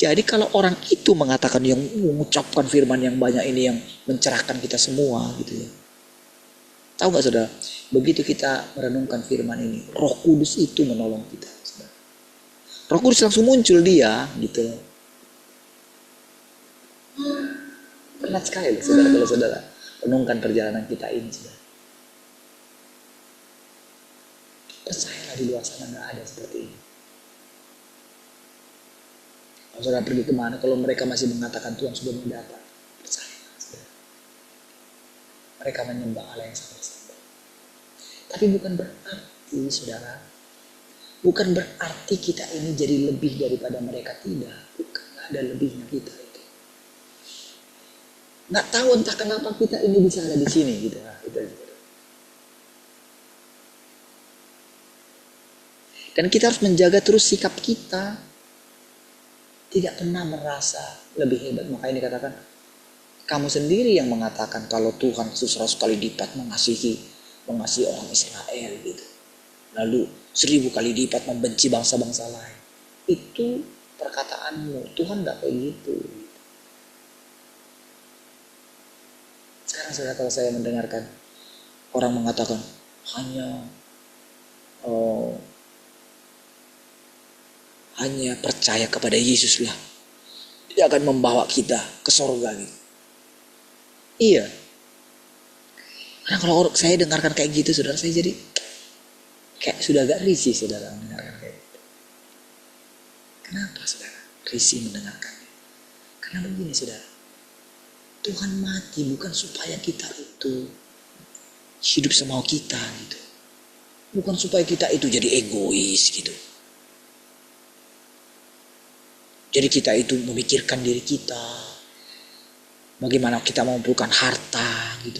Jadi kalau orang itu mengatakan, yang mengucapkan firman yang banyak ini, yang mencerahkan kita semua gitu ya. Tahu gak saudara, begitu kita merenungkan firman ini, Roh Kudus itu menolong kita. Saudara. Roh Kudus langsung muncul dia gitu. Berat sekali loh saudara, kalau saudara renungkan perjalanan kita ini saudara. Percayalah, di luar sana gak ada seperti ini. Kalau saudara pergi kemana, kalau mereka masih mengatakan Tuhan sudah mau datang, percayalah saudara. Mereka menyembah Allah yang sama-sama. Tapi bukan berarti saudara, bukan berarti kita ini jadi lebih daripada mereka, tidak. Bukan, gak ada lebihnya kita itu. Nggak tahu entah kenapa kita ini bisa ada di sini gitu. Dan kita harus menjaga terus sikap kita, tidak pernah merasa lebih hebat. Makanya dikatakan, kamu sendiri yang mengatakan kalau Tuhan 100 kali lipat mengasihi orang Israel gitu. Lalu 1000 kali lipat membenci bangsa-bangsa lain. Itu perkataanmu, Tuhan nggak kayak gitu. Sekarang saudara, kalau saya mendengarkan orang mengatakan hanya percaya kepada Yesus lah, dia akan membawa kita ke surga gitu. Iya. Karena kalau saya dengarkan kayak gitu saudara, saya jadi kayak sudah agak risih saudara mendengarkan kayak gitu. Kenapa saudara risih mendengarkannya? Karena begini saudara, Tuhan mati bukan supaya kita itu hidup semau kita gitu. Bukan supaya kita itu jadi egois gitu. Jadi kita itu memikirkan diri kita, bagaimana kita mengumpulkan harta gitu.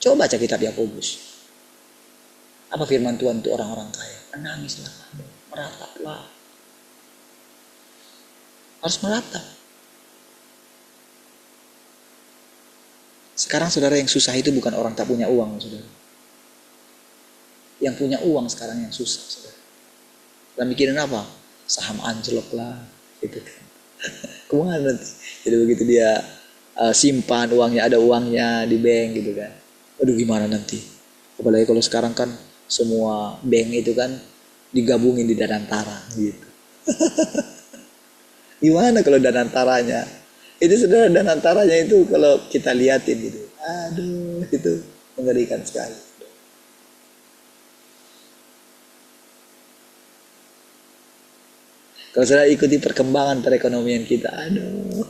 Coba baca kitab Yakobus. Apa firman Tuhan untuk orang-orang kaya? Menangislah kamu, merataplah. Harus meratap. Sekarang saudara, yang susah itu bukan orang tak punya uang saudara. Yang punya uang sekarang yang susah saudara. Dan mikirin apa? Saham anjlok lah gitu kan. Kemana nanti? Jadi begitu dia simpan uangnya, ada uangnya di bank gitu kan. Aduh, gimana nanti? Apalagi kalau sekarang kan semua bank itu kan digabungin di Danantara gitu. Gimana kalau Danantaranya? Itu saudara, Danantaranya itu kalau kita liatin gitu, aduh, itu mengerikan sekali. Kalau saudara ikuti perkembangan perekonomian kita, aduh.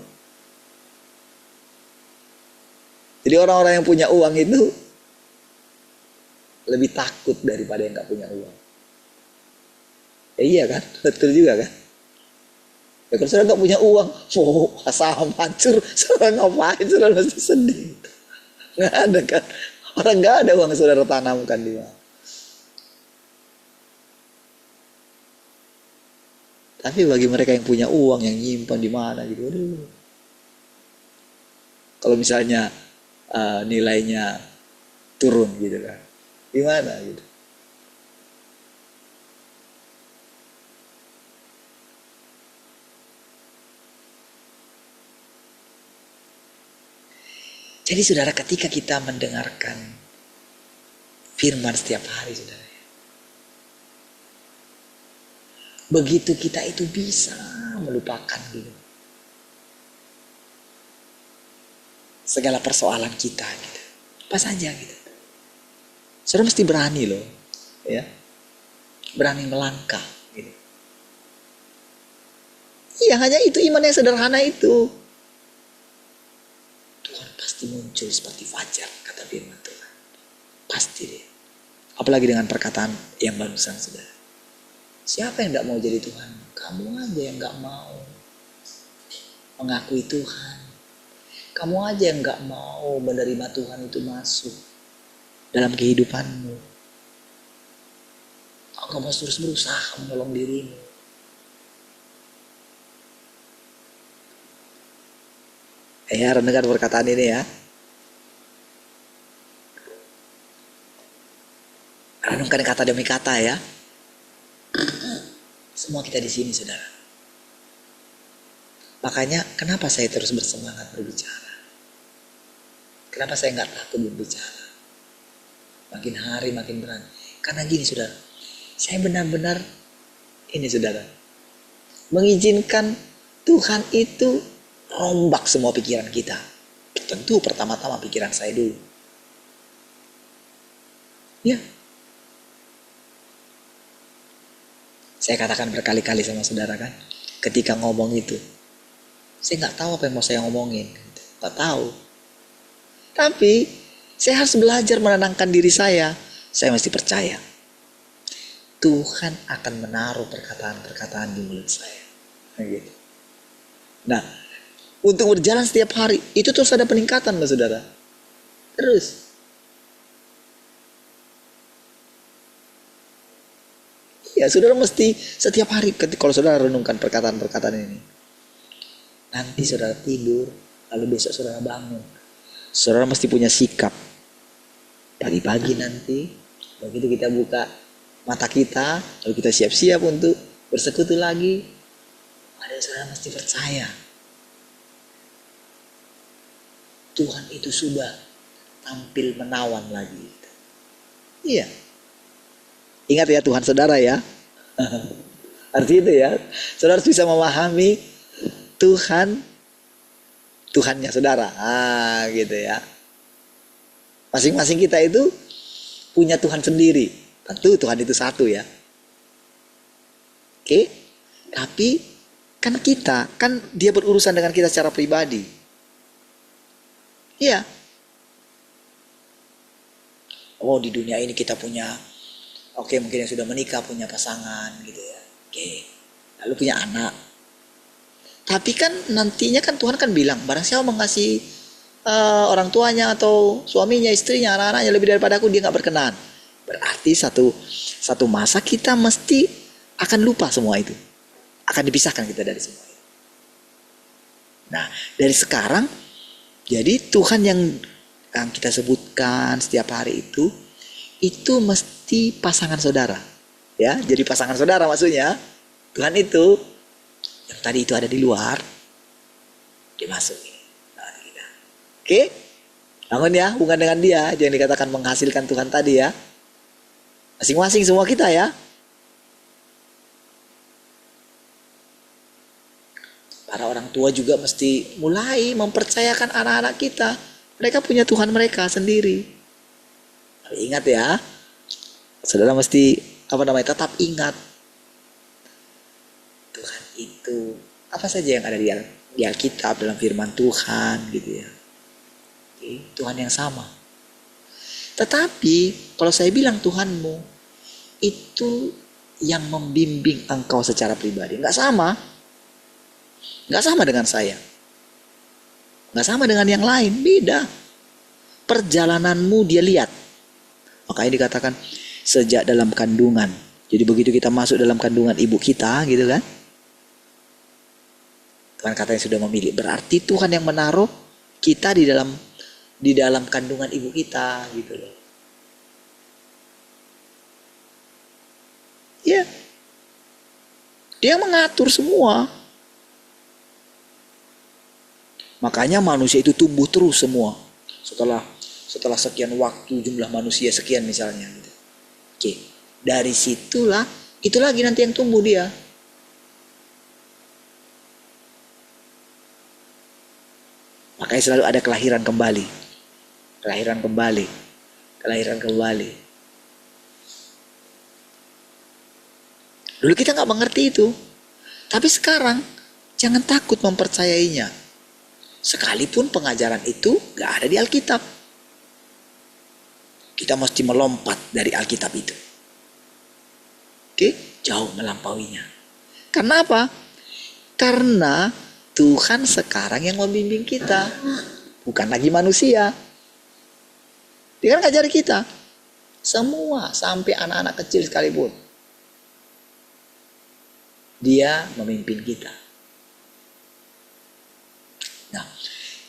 Jadi orang-orang yang punya uang itu lebih takut daripada yang gak punya uang. Ya iya kan? Betul juga kan? Ya kalau saudara gak punya uang, saham hancur, saudara ngapain? Saudara masih sedih. Gak ada kan? Orang gak ada uang saudara tanamkan di mana. Tapi bagi mereka yang punya uang, yang nyimpan di mana gitu, aduh. Kalau misalnya nilainya turun gitu kan, gimana gitu. Jadi saudara, ketika kita mendengarkan firman setiap hari saudara, begitu kita itu bisa melupakan gitu segala persoalan kita gitu, apa saja gitu. Saudara mesti berani loh, ya, berani melangkah. Gitu. Iya, hanya itu iman yang sederhana itu. Tuhan pasti muncul seperti fajar, kata firman Tuhan. Pasti deh. Apalagi dengan perkataan yang barusan, saudara. Siapa yang tidak mau jadi Tuhan? Kamu aja yang gak mau mengakui Tuhan. Kamu aja yang gak mau menerima Tuhan itu masuk dalam kehidupanmu. Kamu harus terus berusaha menolong dirimu. Ya, renungkan perkataan ini ya. Renungkan kata demi kata ya. Semua kita di sini, saudara. Makanya kenapa saya terus bersemangat berbicara? Kenapa saya nggak takut berbicara? Makin hari makin berani. Karena gini, saudara. Saya benar-benar ini, saudara, mengizinkan Tuhan itu rombak semua pikiran kita. Tentu pertama-tama pikiran saya dulu. Ya. Saya katakan berkali-kali sama saudara kan, ketika ngomong itu, saya nggak tahu apa yang mau saya ngomongin, nggak tahu. Tapi saya harus belajar menenangkan diri saya. Saya mesti percaya Tuhan akan menaruh perkataan-perkataan di mulut saya. Gitu. Nah, untuk berjalan setiap hari itu terus ada peningkatan loh, saudara. Terus. Ya, saudara mesti setiap hari kalau saudara renungkan perkataan-perkataan ini. Nanti saudara tidur, lalu besok saudara bangun. Saudara mesti punya sikap. Pagi-pagi nanti, begitu kita buka mata kita, lalu kita siap-siap untuk bersekutu lagi. Ada saudara mesti percaya. Tuhan itu sudah tampil menawan lagi. Iya. Ingat ya Tuhan saudara ya. Arti itu ya. Saudara harus bisa memahami Tuhannya saudara. Gitu ya. Masing-masing kita itu punya Tuhan sendiri. Tentu Tuhan itu satu ya. Oke. Tapi kan dia berurusan dengan kita secara pribadi. Iya. Oh, di dunia ini kita punya, oke, mungkin yang sudah menikah punya pasangan gitu ya. Oke. Lalu punya anak. Tapi kan nantinya kan Tuhan kan bilang, barang siapa mengasihi orang tuanya atau suaminya, istrinya, anak-anaknya lebih daripada aku, dia gak berkenan. Berarti satu masa kita mesti akan lupa semua itu. Akan dipisahkan kita dari semua itu. Nah, dari sekarang, jadi Tuhan yang kita sebutkan setiap hari itu mesti pasangan saudara. Ya, jadi pasangan saudara maksudnya. Tuhan itu yang tadi itu ada di luar, dimasuki. Oke? Bangun ya, hubungan dengan dia, jangan dikatakan menghasilkan Tuhan tadi ya. Masing-masing semua kita ya. Para orang tua juga mesti mulai mempercayakan anak-anak kita. Mereka punya Tuhan mereka sendiri. Tapi ingat ya, saudara mesti tetap ingat Tuhan itu apa saja yang ada di Alkitab dalam firman Tuhan gitu ya. Oke, Tuhan yang sama. Tetapi kalau saya bilang Tuhanmu itu yang membimbing engkau secara pribadi, nggak sama. Nggak sama dengan saya. Nggak sama dengan yang lain. Beda. Perjalananmu dia lihat. Makanya dikatakan sejak dalam kandungan. Jadi begitu kita masuk dalam kandungan ibu kita gitu kan. Tuhan katanya sudah memilih. Berarti Tuhan yang menaruh kita di dalam kandungan ibu kita gitu loh. Ya. Dia mengatur semua. Makanya manusia itu tumbuh terus semua. Setelah sekian waktu jumlah manusia sekian misalnya. Oke, dari situlah itu lagi nanti yang tumbuh dia. Makanya selalu ada kelahiran kembali. Kelahiran kembali. Kelahiran kembali. Dulu kita nggak mengerti itu. Tapi sekarang jangan takut mempercayainya. Sekalipun pengajaran itu nggak ada di Alkitab. Kita mesti melompat dari Alkitab itu. Oke, jauh melampauinya. Karena apa? Karena Tuhan sekarang yang membimbing kita. Bukan lagi manusia. Dia kan ngajari kita. Semua, sampai anak-anak kecil sekalipun. Dia memimpin kita. Nah,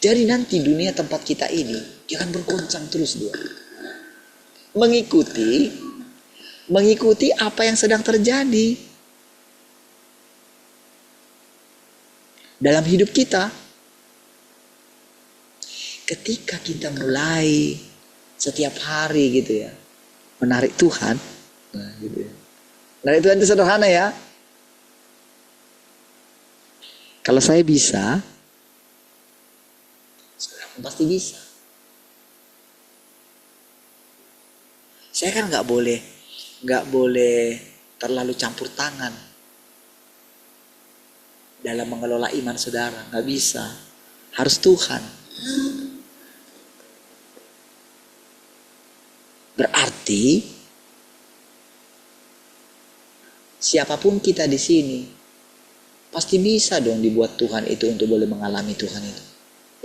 jadi nanti dunia tempat kita ini jangan bergoncang terus dia. Mengikuti apa yang sedang terjadi dalam hidup kita. Ketika kita mulai setiap hari gitu ya, menarik Tuhan. Nah, gitu ya. Menarik Tuhan itu sederhana ya. Kalau saya bisa, saudara pun pasti bisa. Saya kan nggak boleh terlalu campur tangan dalam mengelola iman saudara, nggak bisa. Harus Tuhan. Berarti siapapun kita di sini pasti bisa dong dibuat Tuhan itu untuk boleh mengalami Tuhan itu.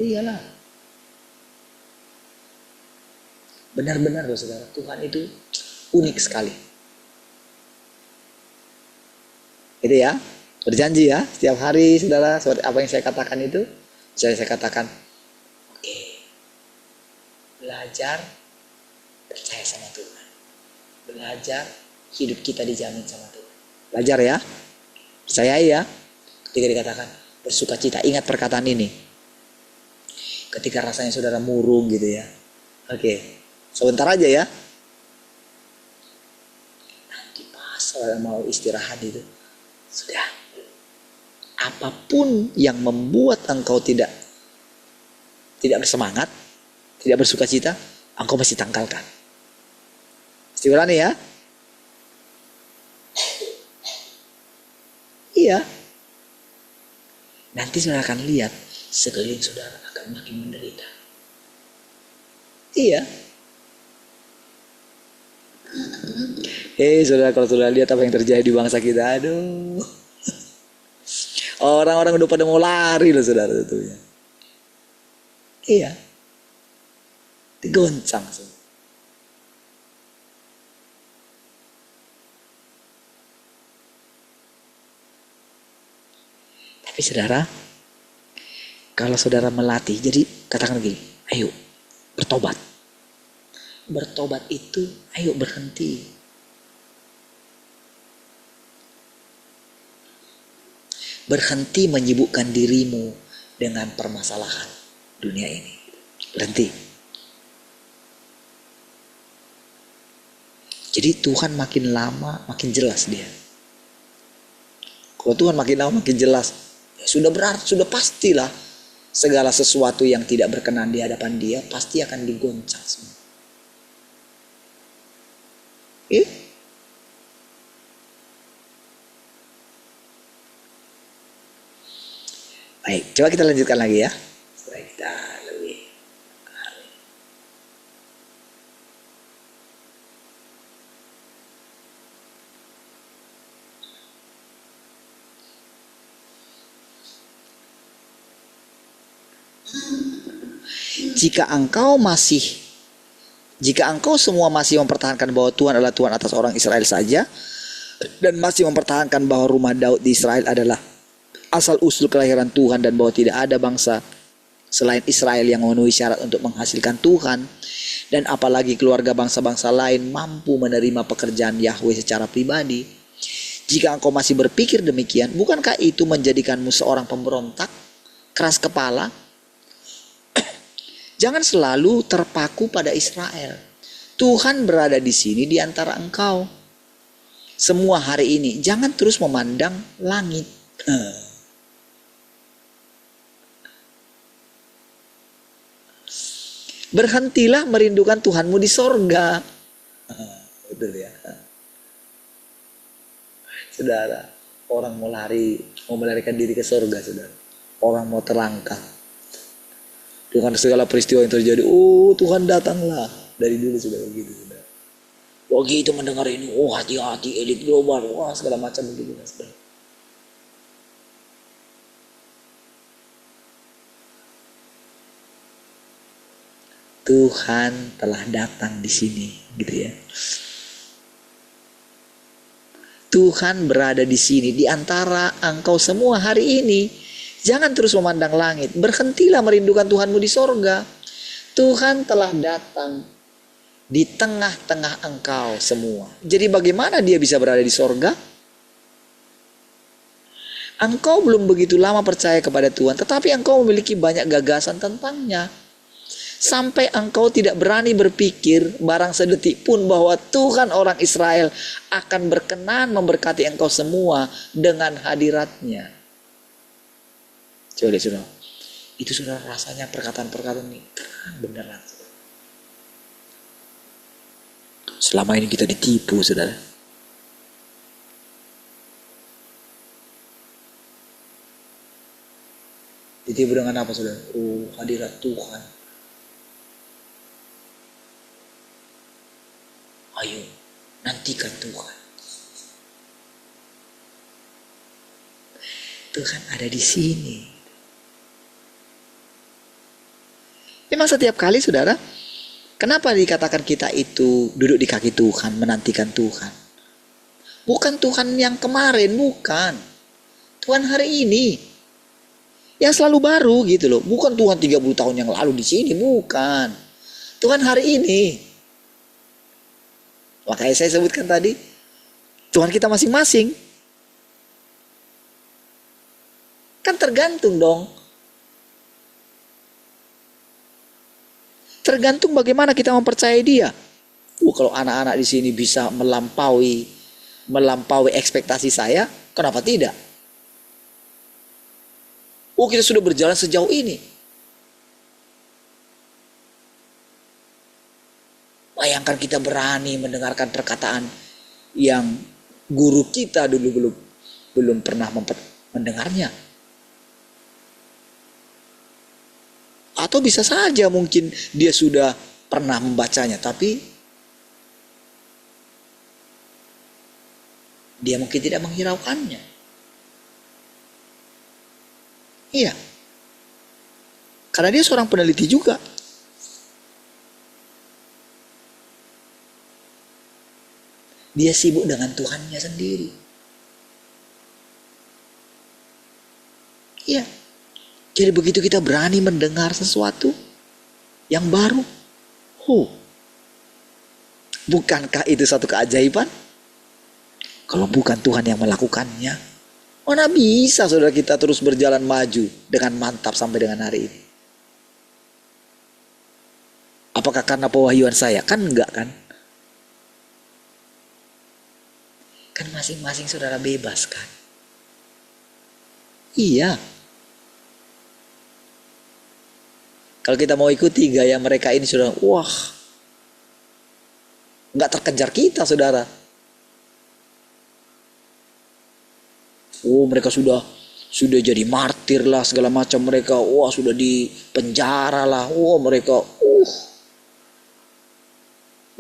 Iyalah. Benar-benar loh saudara, Tuhan itu unik sekali. Itu ya, berjanji ya, setiap hari saudara, seperti apa yang saya katakan itu, saya katakan, oke, belajar percaya sama Tuhan. Belajar hidup kita dijamin sama Tuhan. Belajar ya, percayai ya. Ketika dikatakan bersukacita, ingat perkataan ini. Ketika rasanya saudara murung gitu ya. Oke, sebentar aja ya. Nanti pas saudara mau istirahat itu, sudah. Apapun yang membuat engkau tidak bersemangat, tidak bersukacita, engkau mesti tanggalkan. Mesti berani ya. Iya. Nanti saudara akan lihat sekeliling saudara akan makin menderita. Iya. Saudara, kalau saudara lihat apa yang terjadi di bangsa kita, aduh. Orang-orang udah pada mau lari loh saudara tentunya. Iya. Digoncang saudara. Tapi saudara, kalau saudara melatih, jadi katakan begini, ayo bertobat. Bertobat itu, ayo berhenti. Berhenti menyibukkan dirimu dengan permasalahan dunia ini. Berhenti. Jadi Tuhan makin lama makin jelas dia. Kalau Tuhan makin lama makin jelas, ya sudah berarti, sudah pastilah segala sesuatu yang tidak berkenan di hadapan dia pasti akan digoncang semua. Baik, coba kita lanjutkan lagi ya. Setelah kita lebih. Jika engkau semua masih mempertahankan bahwa Tuhan adalah Tuhan atas orang Israel saja, dan masih mempertahankan bahwa rumah Daud di Israel adalah asal usul kelahiran Tuhan, dan bahwa tidak ada bangsa selain Israel yang memenuhi syarat untuk menghasilkan Tuhan, dan apalagi keluarga bangsa-bangsa lain mampu menerima pekerjaan Yahweh secara pribadi. Jika engkau masih berpikir demikian, bukankah itu menjadikanmu seorang pemberontak, keras kepala? Jangan selalu terpaku pada Israel. Tuhan berada di sini di antara engkau. Semua hari ini, jangan terus memandang langit. Berhentilah merindukan Tuhanmu di sorga. Betul ya. saudara. Orang mau lari, mau melarikan diri ke surga, saudara. Orang mau terlangkah dengan segala peristiwa yang terjadi. Oh, Tuhan datanglah. Dari dulu sudah begitu, saudara. Begitu mendengar ini, oh hati-hati elit global, wah segala macam begitu, saudara. Tuhan telah datang di sini, gitu ya. Tuhan berada di sini di antara engkau semua hari ini. Jangan terus memandang langit, berhentilah merindukan Tuhanmu di sorga. Tuhan telah datang di tengah-tengah engkau semua. Jadi bagaimana dia bisa berada di sorga? Engkau belum begitu lama percaya kepada Tuhan, tetapi engkau memiliki banyak gagasan tentangnya. Sampai engkau tidak berani berpikir barang sedetik pun bahwa Tuhan orang Israel akan berkenan memberkati engkau semua dengan hadiratnya. Coba lihat saudara. Itu saudara rasanya perkataan-perkataan ini terang beneran. Selama ini kita ditipu saudara. Ditipu dengan apa saudara? Oh, hadirat Tuhan. Ayo, nantikan Tuhan. Tuhan ada di sini. Memang setiap kali saudara, kenapa dikatakan kita itu duduk di kaki Tuhan, menantikan Tuhan? Bukan Tuhan yang kemarin, bukan. Tuhan hari ini. Yang selalu baru gitu loh. Bukan Tuhan 30 tahun yang lalu di sini, bukan. Tuhan hari ini. Makanya saya sebutkan tadi, Tuhan kita masing-masing. Kan tergantung dong. Tergantung bagaimana kita mempercayai dia. Kalau anak-anak di sini bisa melampaui ekspektasi saya, kenapa tidak? Kita sudah berjalan sejauh ini. Bayangkan kita berani mendengarkan perkataan yang guru kita dulu belum pernah mendengarnya. Atau bisa saja mungkin dia sudah pernah membacanya, tapi dia mungkin tidak menghiraukannya. Iya. Karena dia seorang peneliti juga. Dia sibuk dengan Tuhannya sendiri. Iya. Jadi begitu kita berani mendengar sesuatu yang baru. Bukankah itu satu keajaiban? Kalau bukan Tuhan yang melakukannya, mana bisa saudara kita terus berjalan maju dengan mantap sampai dengan hari ini? Apakah karena pewahyuan saya? Kan enggak kan? Kan masing-masing saudara bebas kan? Iya. Kalau kita mau ikuti gaya mereka ini saudara, wah, nggak terkejar kita saudara. Mereka sudah jadi martir lah segala macam mereka. Wah, sudah di penjara lah. Wah, mereka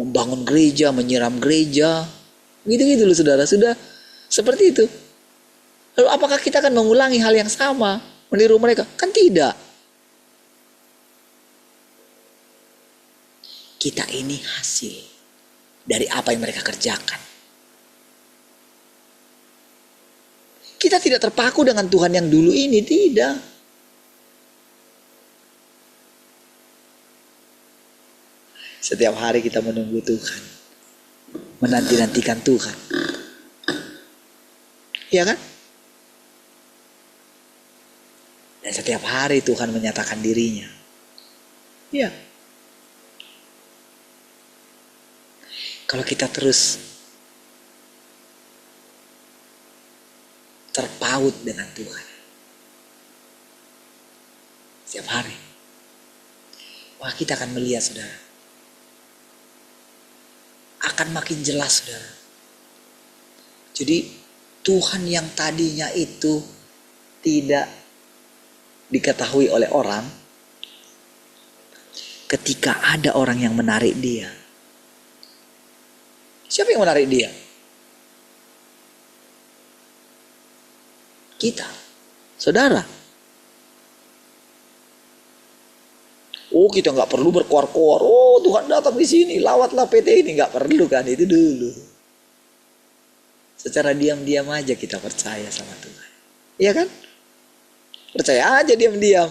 membangun gereja, menyiram gereja. Gitu-gitu loh saudara, sudah seperti itu. Lalu apakah kita akan mengulangi hal yang sama, meniru mereka? Kan tidak. Kita ini hasil dari apa yang mereka kerjakan. Kita tidak terpaku dengan Tuhan yang dulu ini, tidak. Setiap hari kita menunggu Tuhan, menanti-nantikan Tuhan. Iya kan? Dan setiap hari Tuhan menyatakan dirinya. Iya. Kalau kita terus terpaut dengan Tuhan setiap hari, wah, kita akan melihat saudara, akan makin jelas saudara. Jadi Tuhan yang tadinya itu tidak diketahui oleh orang, ketika ada orang yang menarik dia. Siapa yang menarik dia? Kita, saudara. Oh, kita nggak perlu berkoar-koar. Oh, Tuhan datang di sini, lawatlah PT ini, nggak perlu kan itu dulu. Secara diam-diam aja kita percaya sama Tuhan, iya kan? Percaya aja diam-diam.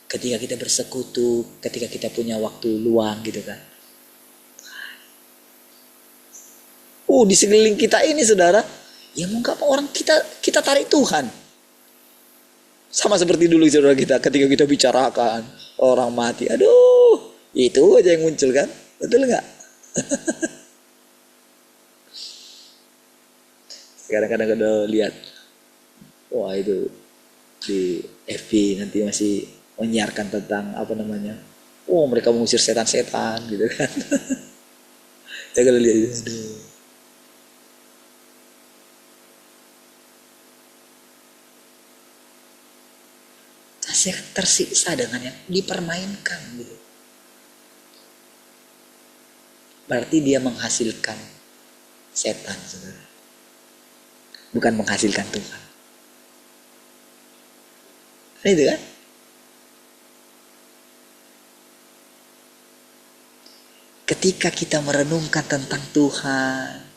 Ketika kita bersekutu, ketika kita punya waktu luang gitu kan. Di sekeliling kita ini saudara, ya mau nggak mau orang kita tarik Tuhan. Sama seperti dulu saudara kita, ketika kita bicarakan orang mati, aduh, itu aja yang muncul kan, betul nggak? Kadang-kadang udah lihat, wah itu di FB nanti masih menyiarkan tentang apa namanya, mereka mengusir setan-setan gitu kan. Saya kalau lihat itu, aduh. Saya tersiksa dengan yang dipermainkan gitu. Berarti dia menghasilkan setan, saudara. Bukan menghasilkan Tuhan. Itu kan? Ketika kita merenungkan tentang Tuhan,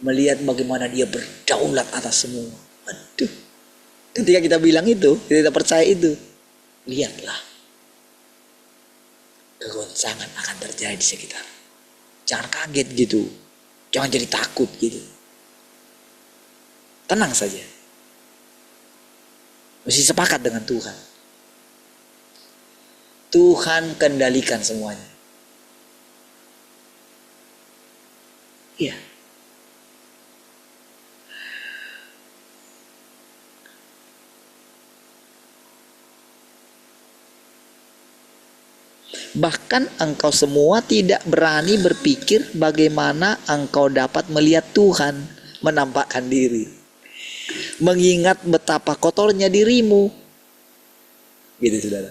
melihat bagaimana dia berdaulat atas semua. Aduh. Ketika kita bilang itu, kita percaya itu, lihatlah, kegoncangan akan terjadi di sekitar. Jangan kaget gitu, jangan jadi takut gitu. Tenang saja. Mesti sepakat dengan Tuhan. Tuhan kendalikan semuanya. Iya. Bahkan engkau semua tidak berani berpikir bagaimana engkau dapat melihat Tuhan menampakkan diri. Mengingat betapa kotornya dirimu. Gitu saudara.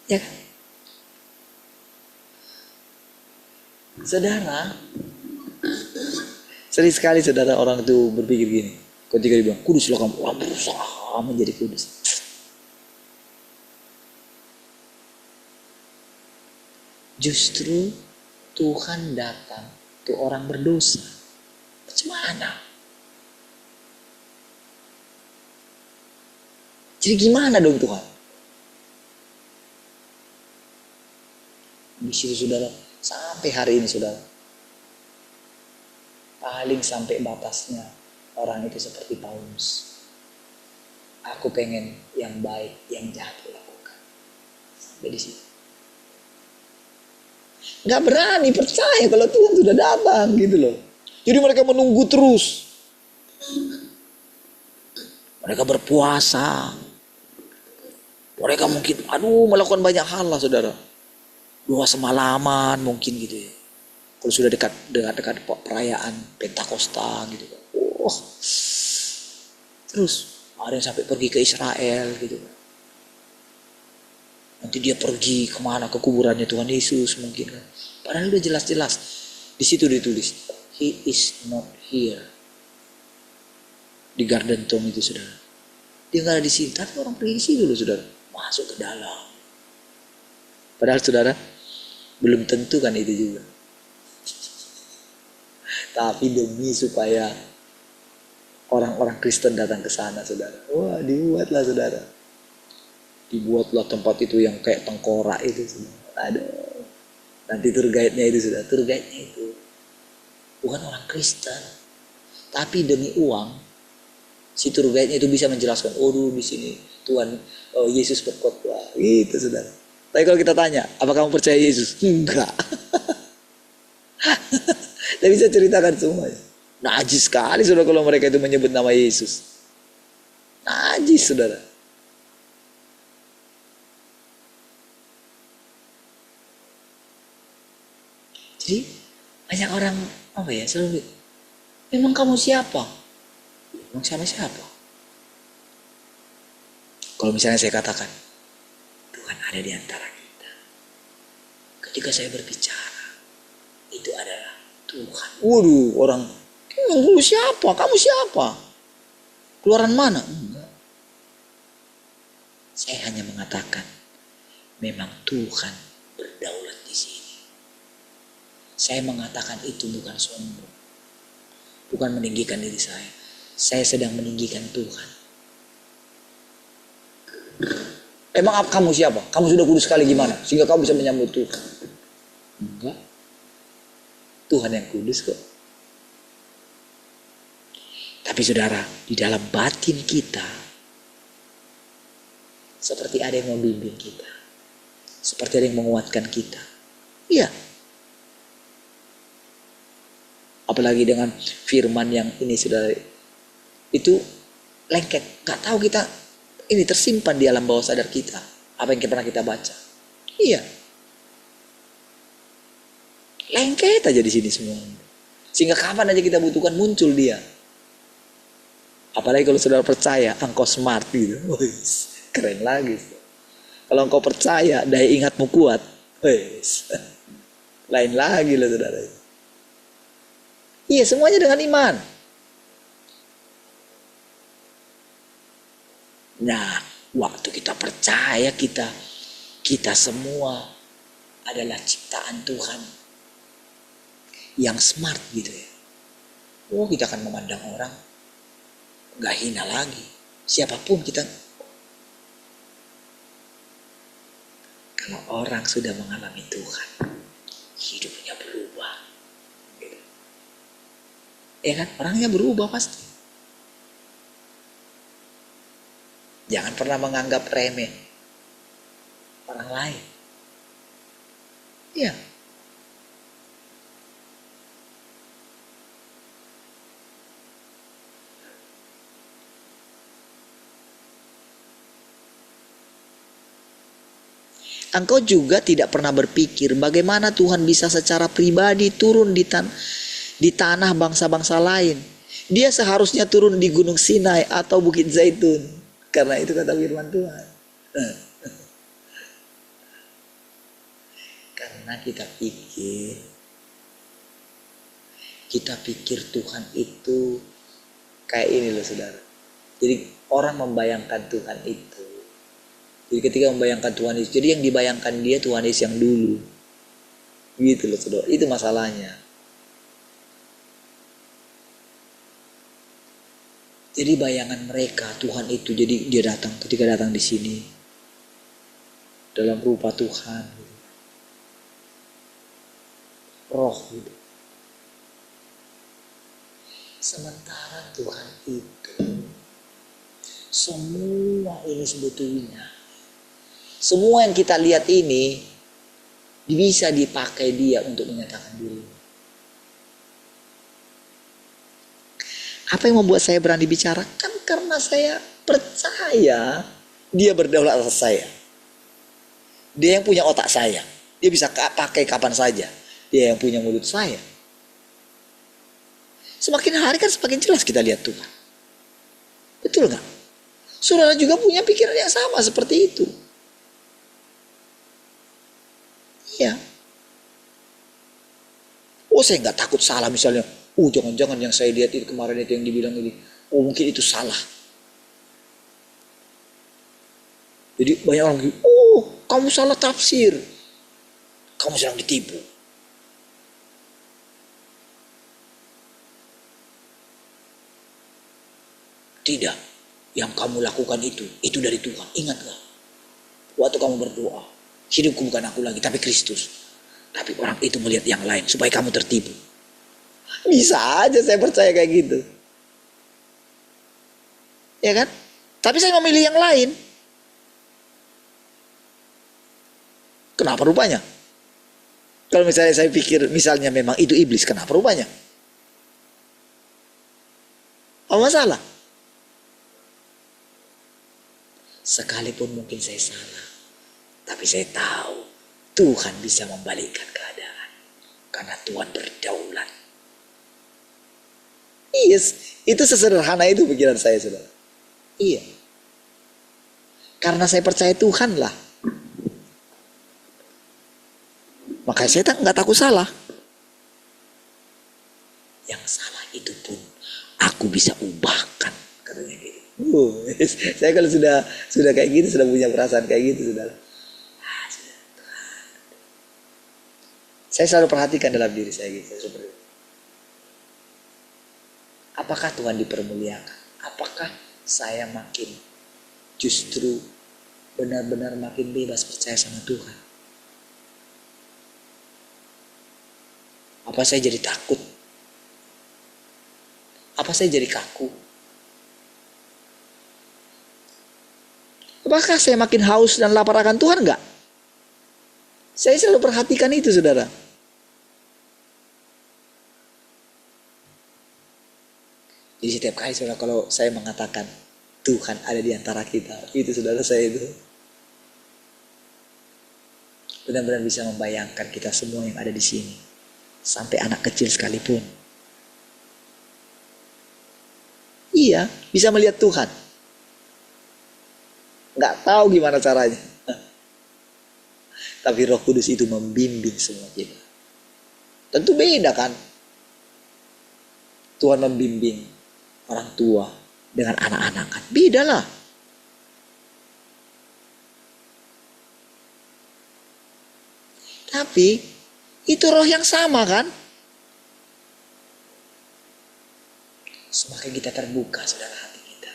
Ya kan? Saudara, sering sekali saudara orang itu berpikir gini. Ketika dia bilang, kuduslah kamu, orang berusaha menjadi kudus. Justru Tuhan datang tuh orang berdosa. Bagaimana? Jadi gimana dong Tuhan? Di situ saudara, sampai hari ini saudara, paling sampai batasnya orang itu seperti Paulus. Aku pengen yang baik, yang jahat lakukan. Sampai di situ. Gak berani percaya kalau Tuhan sudah datang gitu loh. Jadi mereka menunggu terus. Mereka berpuasa. Mereka mungkin melakukan banyak hal lah saudara. Doa semalaman mungkin gitu ya. Kalau sudah dekat perayaan Pentakosta gitu. Terus ada yang sampai pergi ke Israel gitu. Nanti dia pergi kemana, ke kuburannya Tuhan Yesus mungkin kan. Padahal udah jelas-jelas di situ ditulis, He is not here. Di Garden Tomb itu saudara. Dia nggak ada di sini, tapi orang pergi di situ loh saudara. Masuk ke dalam. Padahal saudara, belum tentu kan itu juga. Tapi demi supaya orang-orang Kristen datang ke sana saudara. Wah, dibuatlah saudara. Dibuatlah tempat itu yang kayak tengkorak itu saudara. Aduh. Nanti tour guide-nya itu saudara. Tour guide-nya itu bukan orang Kristen. Tapi demi uang, si tour guide-nya itu bisa menjelaskan, di sini Tuhan Yesus berkhotbah. Gitu saudara. Tapi kalau kita tanya, apa kamu percaya Yesus? Enggak. Tapi bisa ceritakan semuanya. Najis sekali saudara kalau mereka itu menyebut nama Yesus. Najis saudara. Jadi banyak orang selalu Memang kamu siapa? Memang siapa? Kalau misalnya saya katakan, Tuhan ada di antara kita. Ketika saya berbicara, itu adalah Tuhan. Waduh, orang, lu siapa? Kamu siapa? Keluaran mana? Enggak. Saya hanya mengatakan, memang Tuhan berdaulat di sini. Saya mengatakan itu bukan sombong. Bukan meninggikan diri saya. Saya sedang meninggikan Tuhan. Emang kamu siapa? Kamu sudah kudus sekali gimana? Sehingga kamu bisa menyambut Tuhan. Enggak. Tuhan yang kudus kok. Tapi saudara, di dalam batin kita, seperti ada yang membimbing kita. Seperti ada yang menguatkan kita. Iya. Apalagi dengan firman yang ini saudara, itu lengket. Gak tahu kita, ini tersimpan di alam bawah sadar kita. Apa yang pernah kita baca. Iya. Lengket aja di sini semua. Sehingga kapan aja kita butuhkan muncul dia. Apalagi kalau saudara percaya engkau smart gitu. Keren lagi. Kalau engkau percaya daya ingatmu kuat. Lain lagi loh saudara. Iya, semuanya dengan iman. Nah, waktu kita percaya kita semua adalah ciptaan Tuhan yang smart gitu ya. Oh, kita akan memandang orang gak hina lagi. Siapapun kita. Kalau orang sudah mengalami Tuhan, hidupnya berubah. Gitu. Ya kan, orangnya berubah pasti. Jangan pernah menganggap remeh orang lain. Iya. Engkau juga tidak pernah berpikir bagaimana Tuhan bisa secara pribadi turun di tanah bangsa-bangsa lain. Dia seharusnya turun di Gunung Sinai atau Bukit Zaitun. Karena itu kata firman Tuhan. Karena kita pikir Tuhan itu kayak ini loh saudara. Jadi orang membayangkan Tuhan itu. Jadi ketika membayangkan Tuhan Yesus, jadi yang dibayangkan dia Tuhan Yesus yang dulu. Gitu loh saudara, itu masalahnya. Jadi bayangan mereka Tuhan itu, jadi dia datang, ketika datang di sini dalam rupa Tuhan, gitu. Roh gitu. Sementara Tuhan itu semua ini sebetulnya, semua yang kita lihat ini bisa dipakai dia untuk menyatakan diri. Apa yang membuat saya berani bicara? Kan karena saya percaya dia berdaulat atas saya. Dia yang punya otak saya. Dia bisa pakai kapan saja. Dia yang punya mulut saya. Semakin hari kan semakin jelas kita lihat Tuhan. Betul gak? Saudara juga punya pikiran yang sama seperti itu. Iya. Oh, saya gak takut salah misalnya. Oh, jangan-jangan yang saya lihat itu kemarin itu yang dibilang ini. Oh, mungkin itu salah. Jadi banyak orang bilang, oh, kamu salah tafsir. Kamu sedang ditipu. Tidak. Yang kamu lakukan itu dari Tuhan. Ingat gak? Waktu kamu berdoa, hidupku bukan aku lagi, tapi Kristus. Tapi orang itu melihat yang lain supaya kamu tertipu. Bisa aja saya percaya kayak gitu. Ya kan? Tapi saya memilih yang lain. Kenapa rupanya? Kalau misalnya saya pikir misalnya memang itu iblis, kenapa rupanya? Apa masalah? Sekalipun mungkin saya salah, tapi saya tahu Tuhan bisa membalikkan keadaan. Karena Tuhan berdaulat. Yes, itu sesederhana itu pikiran saya, saudara. Iya. Karena saya percaya Tuhan lah. Makanya saya nggak takut salah. Yang salah itu pun aku bisa ubahkan, katanya gitu. Saya kalau sudah kayak gitu, sudah punya perasaan kayak gitu, saudara. Saya selalu perhatikan dalam diri saya gitu, seperti itu. Apakah Tuhan dipermuliakan? Apakah saya makin justru benar-benar makin bebas percaya sama Tuhan? Apa saya jadi takut? Apa saya jadi kaku? Apakah saya makin haus dan lapar akan Tuhan? Enggak. Saya selalu perhatikan itu, saudara. Jadi setiap kali, saudara, kalau saya mengatakan Tuhan ada di antara kita, itu saudara, saya itu benar-benar bisa membayangkan kita semua yang ada di sini, sampai anak kecil sekalipun. Iya, bisa melihat Tuhan. Nggak tahu gimana caranya. Tapi Roh Kudus itu membimbing semua kita. Tentu beda kan. Tuhan membimbing orang tua dengan anak-anak kan. Beda lah. Tapi itu roh yang sama kan. Semakin kita terbuka, saudara, hati kita,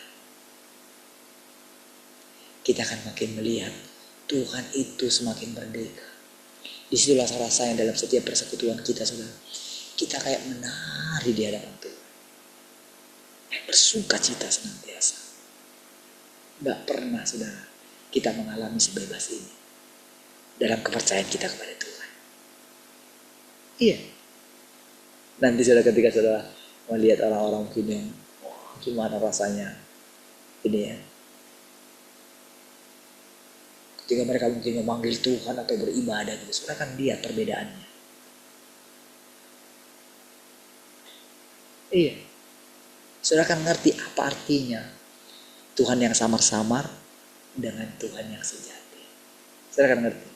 kita akan makin melihat Tuhan itu semakin merdeka. Disitulah rasanya dalam setiap persekutuan kita, saudara. Kita kayak menari di hadapan Tuhan. Bersuka cita senantiasa. Gak pernah, saudara, kita mengalami sebebas ini dalam kepercayaan kita kepada Tuhan. Iya. Nanti saudara, ketika saudara melihat orang-orang mungkin yang gimana rasanya ini ya, ketika mereka mungkin memanggil Tuhan atau beribadah gitu, saudara kan lihat perbedaannya. Iya, saudara kan ngerti apa artinya Tuhan yang samar-samar dengan Tuhan yang sejati. Saudara kan ngerti.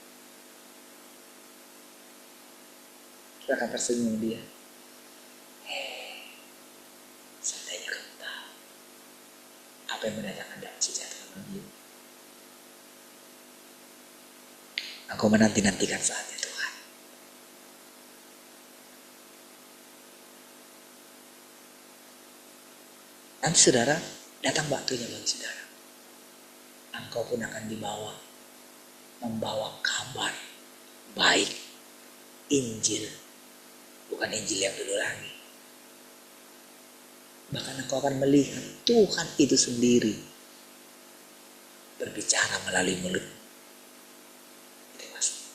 Saudara kan tersenyum dia. Seandainya kamu tahu apa yang mendatangkan damai sejahtera bagi you. Engkau menanti-nantikan saatnya Tuhan. Nanti saudara, datang waktunya bagi saudara. Engkau pun akan membawa kabar baik, Injil, bukan Injil yang dulu lagi. Bahkan engkau akan melihat Tuhan itu sendiri berbicara melalui mulut. Itu pasti.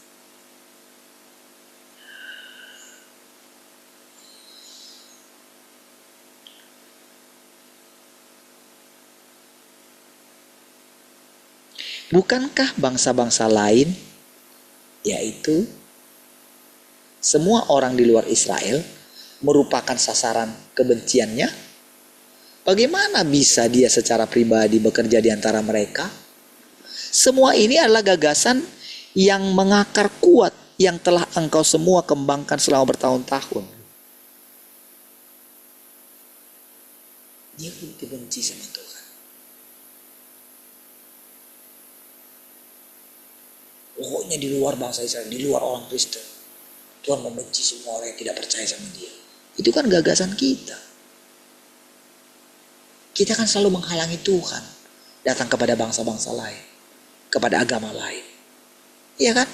Bukankah bangsa-bangsa lain, yaitu semua orang di luar Israel, merupakan sasaran kebenciannya? Bagaimana bisa dia secara pribadi bekerja di antara mereka? Semua ini adalah gagasan yang mengakar kuat yang telah engkau semua kembangkan selama bertahun-tahun. Dia begitu benci sama Tuhan. Pokoknya di luar bangsa Israel, di luar orang Kristen, Tuhan membenci semua orang yang tidak percaya sama dia. Itu kan gagasan kita. Kita kan selalu menghalangi Tuhan datang kepada bangsa-bangsa lain, kepada agama lain. Iya kan?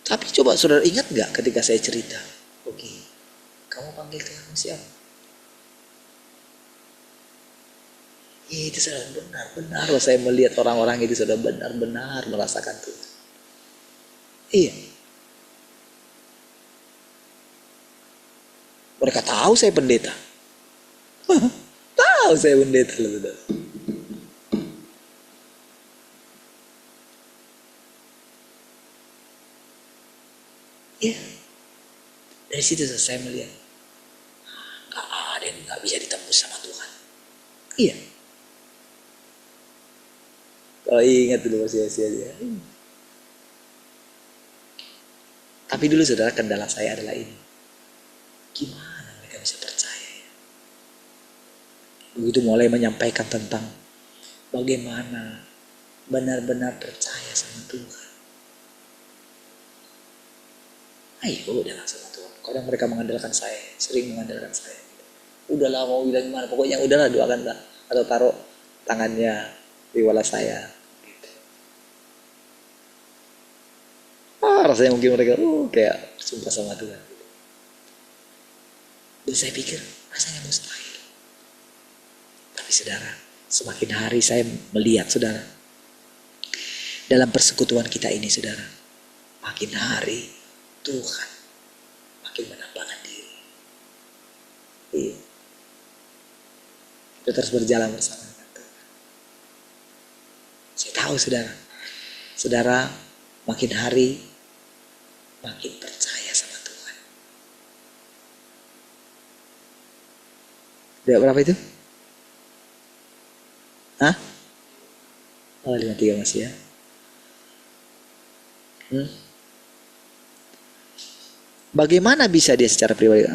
Tapi coba saudara ingat gak ketika saya cerita, oke, kamu panggil Tuhan siapa? Itu sudah benar-benar saya melihat orang-orang itu sudah benar-benar merasakan Tuhan. Iya. Mereka tahu saya pendeta. Tahu saya pendeta loh, saudara. Ya. Dari situ saya melihat gak ada yang gak bisa ditembus sama Tuhan. Iya. Kalau ingat dulu masih dia. Tapi dulu saudara, kendala saya adalah ini. Gimana mereka bisa percaya ya? Begitu mulai menyampaikan tentang bagaimana benar-benar percaya sama Tuhan. Ayo udahlah sama Tuhan. Kadang mereka mengandalkan saya, sering mengandalkan saya. Udahlah mau bilang gimana, pokoknya udahlah doakanlah. Atau taruh tangannya di wala saya. Gitu. Rasanya mungkin mereka kayak sumpah sama Tuhan. Dan saya pikir rasanya mustahil. Tapi saudara, semakin hari saya melihat saudara, dalam persekutuan kita ini saudara, makin hari Tuhan makin menampakkan diri. Iya. Kita terus berjalan bersama dengan Tuhan. Saya tahu saudara makin hari makin percaya sama Tuhan. Udah berapa itu? Hah? Oh 53 masih ya. Bagaimana bisa dia secara pribadi?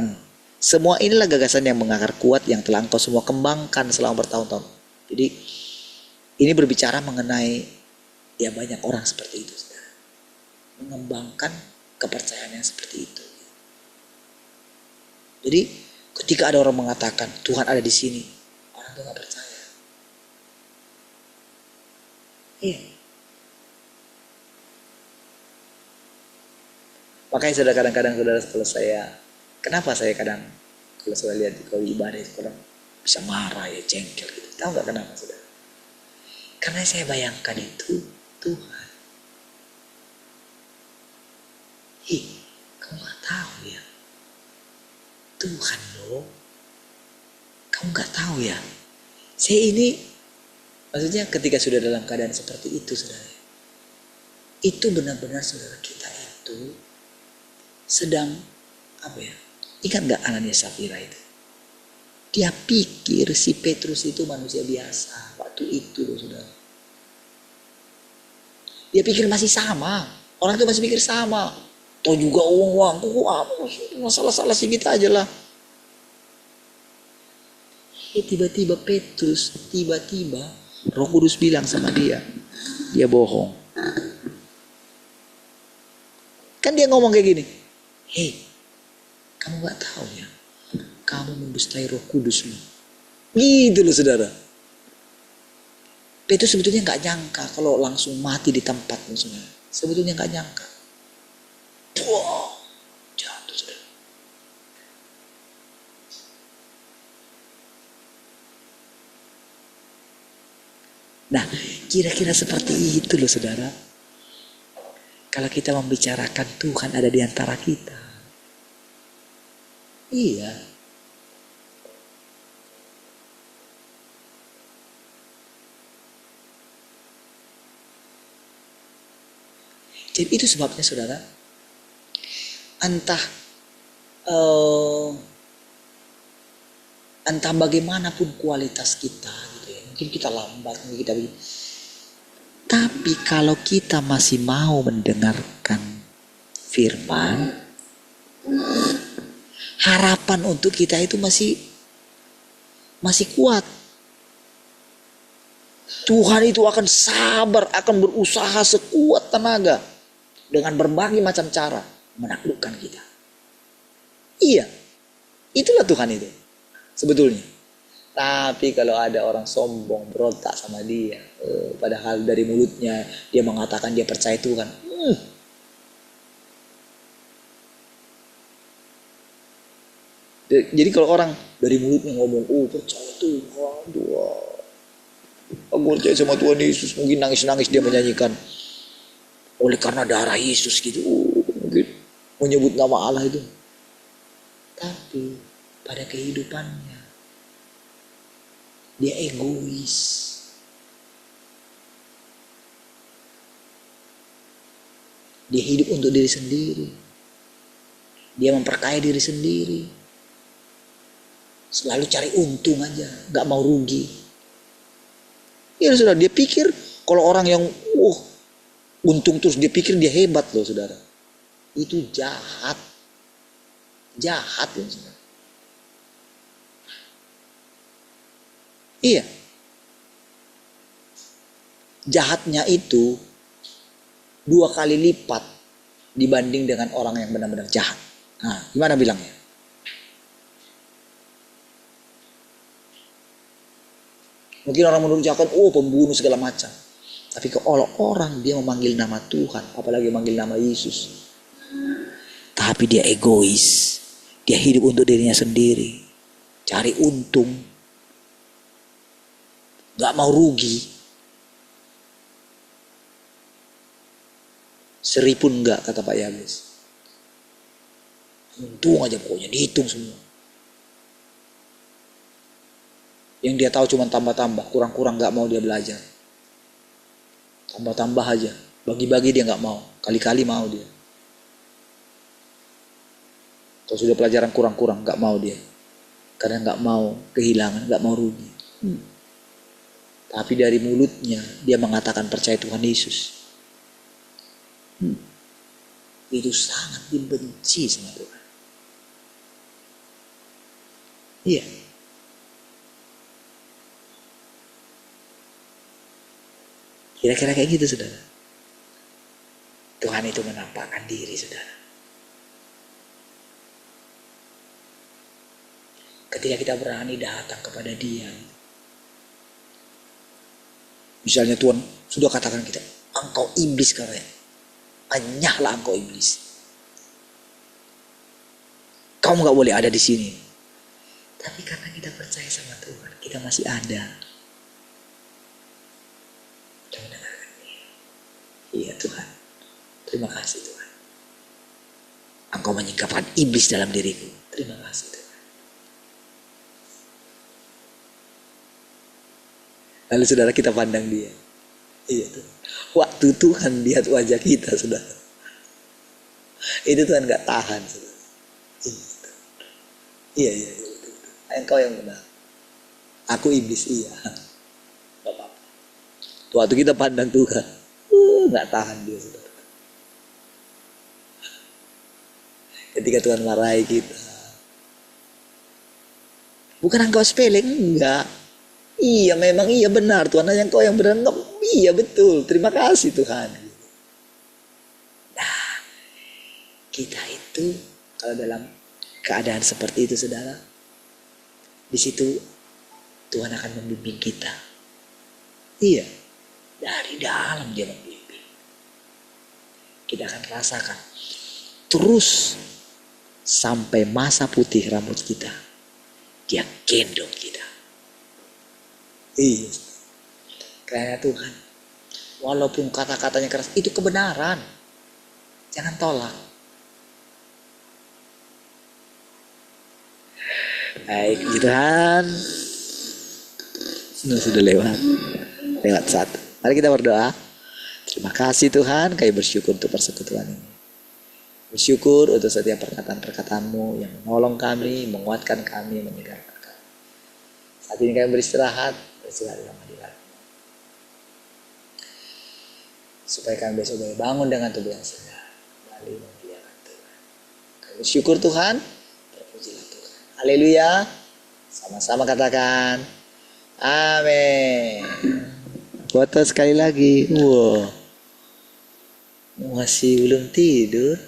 Semua inilah gagasan yang mengakar kuat yang telah engkau semua kembangkan selama bertahun-tahun. Jadi ini berbicara mengenai ya banyak orang seperti itu, saudara. Mengembangkan kepercayaan yang seperti itu. Jadi ketika ada orang mengatakan Tuhan ada di sini, orang itu nggak percaya. Iya. Makanya saudara kadang-kadang saudara kalau kenapa saya kadang kalau saya lihat kalau ibadah itu kadang bisa marah ya, jengkel gitu. Tahu nggak kenapa saudara? Karena saya bayangkan itu Tuhan. Kamu nggak tahu ya? Tuhan loh. Kamu nggak tahu ya? Saya ini, maksudnya ketika sudah dalam keadaan seperti itu saudara, itu benar-benar saudara kita itu sedang apa ya? Ingat nggak Anania Safira itu? Dia pikir si Petrus itu manusia biasa waktu itu loh saudara. Dia pikir masih sama. Orang itu masih pikir sama. Toh juga uang masalah-salah sedikit aja lah. Tiba-tiba Petrus, Roh Kudus bilang sama dia bohong. Kan dia ngomong kayak gini, kamu gak tahu ya, kamu mendustai Roh Kudus loh. Gitu loh saudara. Petrus sebetulnya gak nyangka kalau langsung mati di tempat maksudnya. Sebetulnya gak nyangka. Wow, jatuh saudara. Nah, kira-kira seperti itu loh saudara. Kalau kita membicarakan Tuhan ada di antara kita. Iya. Jadi itu sebabnya saudara. Entah bagaimanapun kualitas kita gitu ya. Mungkin kita lambat, mungkin kita begini. Tapi kalau kita masih mau mendengarkan firman, harapan untuk kita itu masih kuat. Tuhan itu akan sabar, akan berusaha sekuat tenaga dengan berbagai macam cara menaklukkan kita. Iya, itulah Tuhan itu sebetulnya. Tapi kalau ada orang sombong berontak sama dia, padahal dari mulutnya dia mengatakan dia percaya Tuhan. Jadi kalau orang dari mulutnya ngomong, percaya Tuhan, aku percaya sama Tuhan Yesus, mungkin nangis-nangis dia menyanyikan oleh karena darah Yesus gitu, mungkin menyebut nama Allah itu. Tapi pada kehidupannya dia egois. Dia hidup untuk diri sendiri. Dia memperkaya diri sendiri. Selalu cari untung aja, gak mau rugi. Ya saudara, dia pikir kalau orang yang untung terus, dia pikir dia hebat loh saudara. Itu jahat. Jahat loh saudara. Iya. Jahatnya itu 2 kali lipat dibanding dengan orang yang benar-benar jahat. Nah, gimana bilangnya? Mungkin orang menurut jahat, pembunuh segala macam. Tapi kalau orang dia memanggil nama Tuhan, apalagi memanggil nama Yesus, tapi dia egois, dia hidup untuk dirinya sendiri, cari untung, gak mau rugi, seri pun enggak, kata Pak Yabes. Untung aja pokoknya, dihitung semua. Yang dia tahu cuma tambah-tambah, kurang-kurang gak mau dia belajar. Tambah-tambah aja, bagi-bagi dia gak mau, kali-kali mau dia. Kalau sudah pelajaran kurang-kurang gak mau dia, karena gak mau kehilangan, gak mau rugi. Tapi dari mulutnya dia mengatakan percaya Tuhan Yesus. Itu sangat dibenci sama Tuhan. Iya. Kira-kira kayak gitu saudara. Tuhan itu menampakkan diri saudara. Ketika kita berani datang kepada Dia. Misalnya Tuhan sudah katakan kita, engkau iblis katanya. Enyahlah engkau iblis. Kamu gak boleh ada di sini. Tapi karena kita percaya sama Tuhan, kita masih ada. Kita mendengarkan Dia. Iya Tuhan, terima kasih Tuhan. Engkau menyingkapkan iblis dalam diriku. Terima kasih Tuhan. Lalu saudara kita pandang Dia. Iya Tuhan. Waktu Tuhan lihat wajah kita saudara, itu Tuhan gak tahan saudara. Iya. Engkau yang benar. Aku iblis, iya. Gak apa-apa. Waktu kita pandang Tuhan, gak tahan dia saudara. Ketika Tuhan marahi kita, bukan engkau sepele, enggak. Iya memang iya benar Tuhan, hanya engkau yang benar. Iya betul, terima kasih Tuhan. Nah, kita itu kalau dalam keadaan seperti itu saudara, di situ Tuhan akan membimbing kita. Iya, dari dalam Dia membimbing. Kita akan rasakan terus sampai masa putih rambut kita, Dia gendong kita. Iya, karena Tuhan, walaupun kata-katanya keras, itu kebenaran. Jangan tolak. Baik, Tuhan. Sudah lewat 1. Mari kita berdoa. Terima kasih Tuhan, kami bersyukur untuk persekutuan ini. Bersyukur untuk setiap perkataan-perkataan-Mu yang menolong kami, menguatkan kami, menyegarkan kami. Saat ini kami beristirahat dalam hadirat-Mu. Supaya kami besok boleh bangun dengan tubuh yang segar, kembali memuliakan Tuhan. Kami bersyukur Tuhan, terpujilah Tuhan. Haleluya. Sama-sama katakan amin. Foto sekali lagi. Wow, masih belum tidur.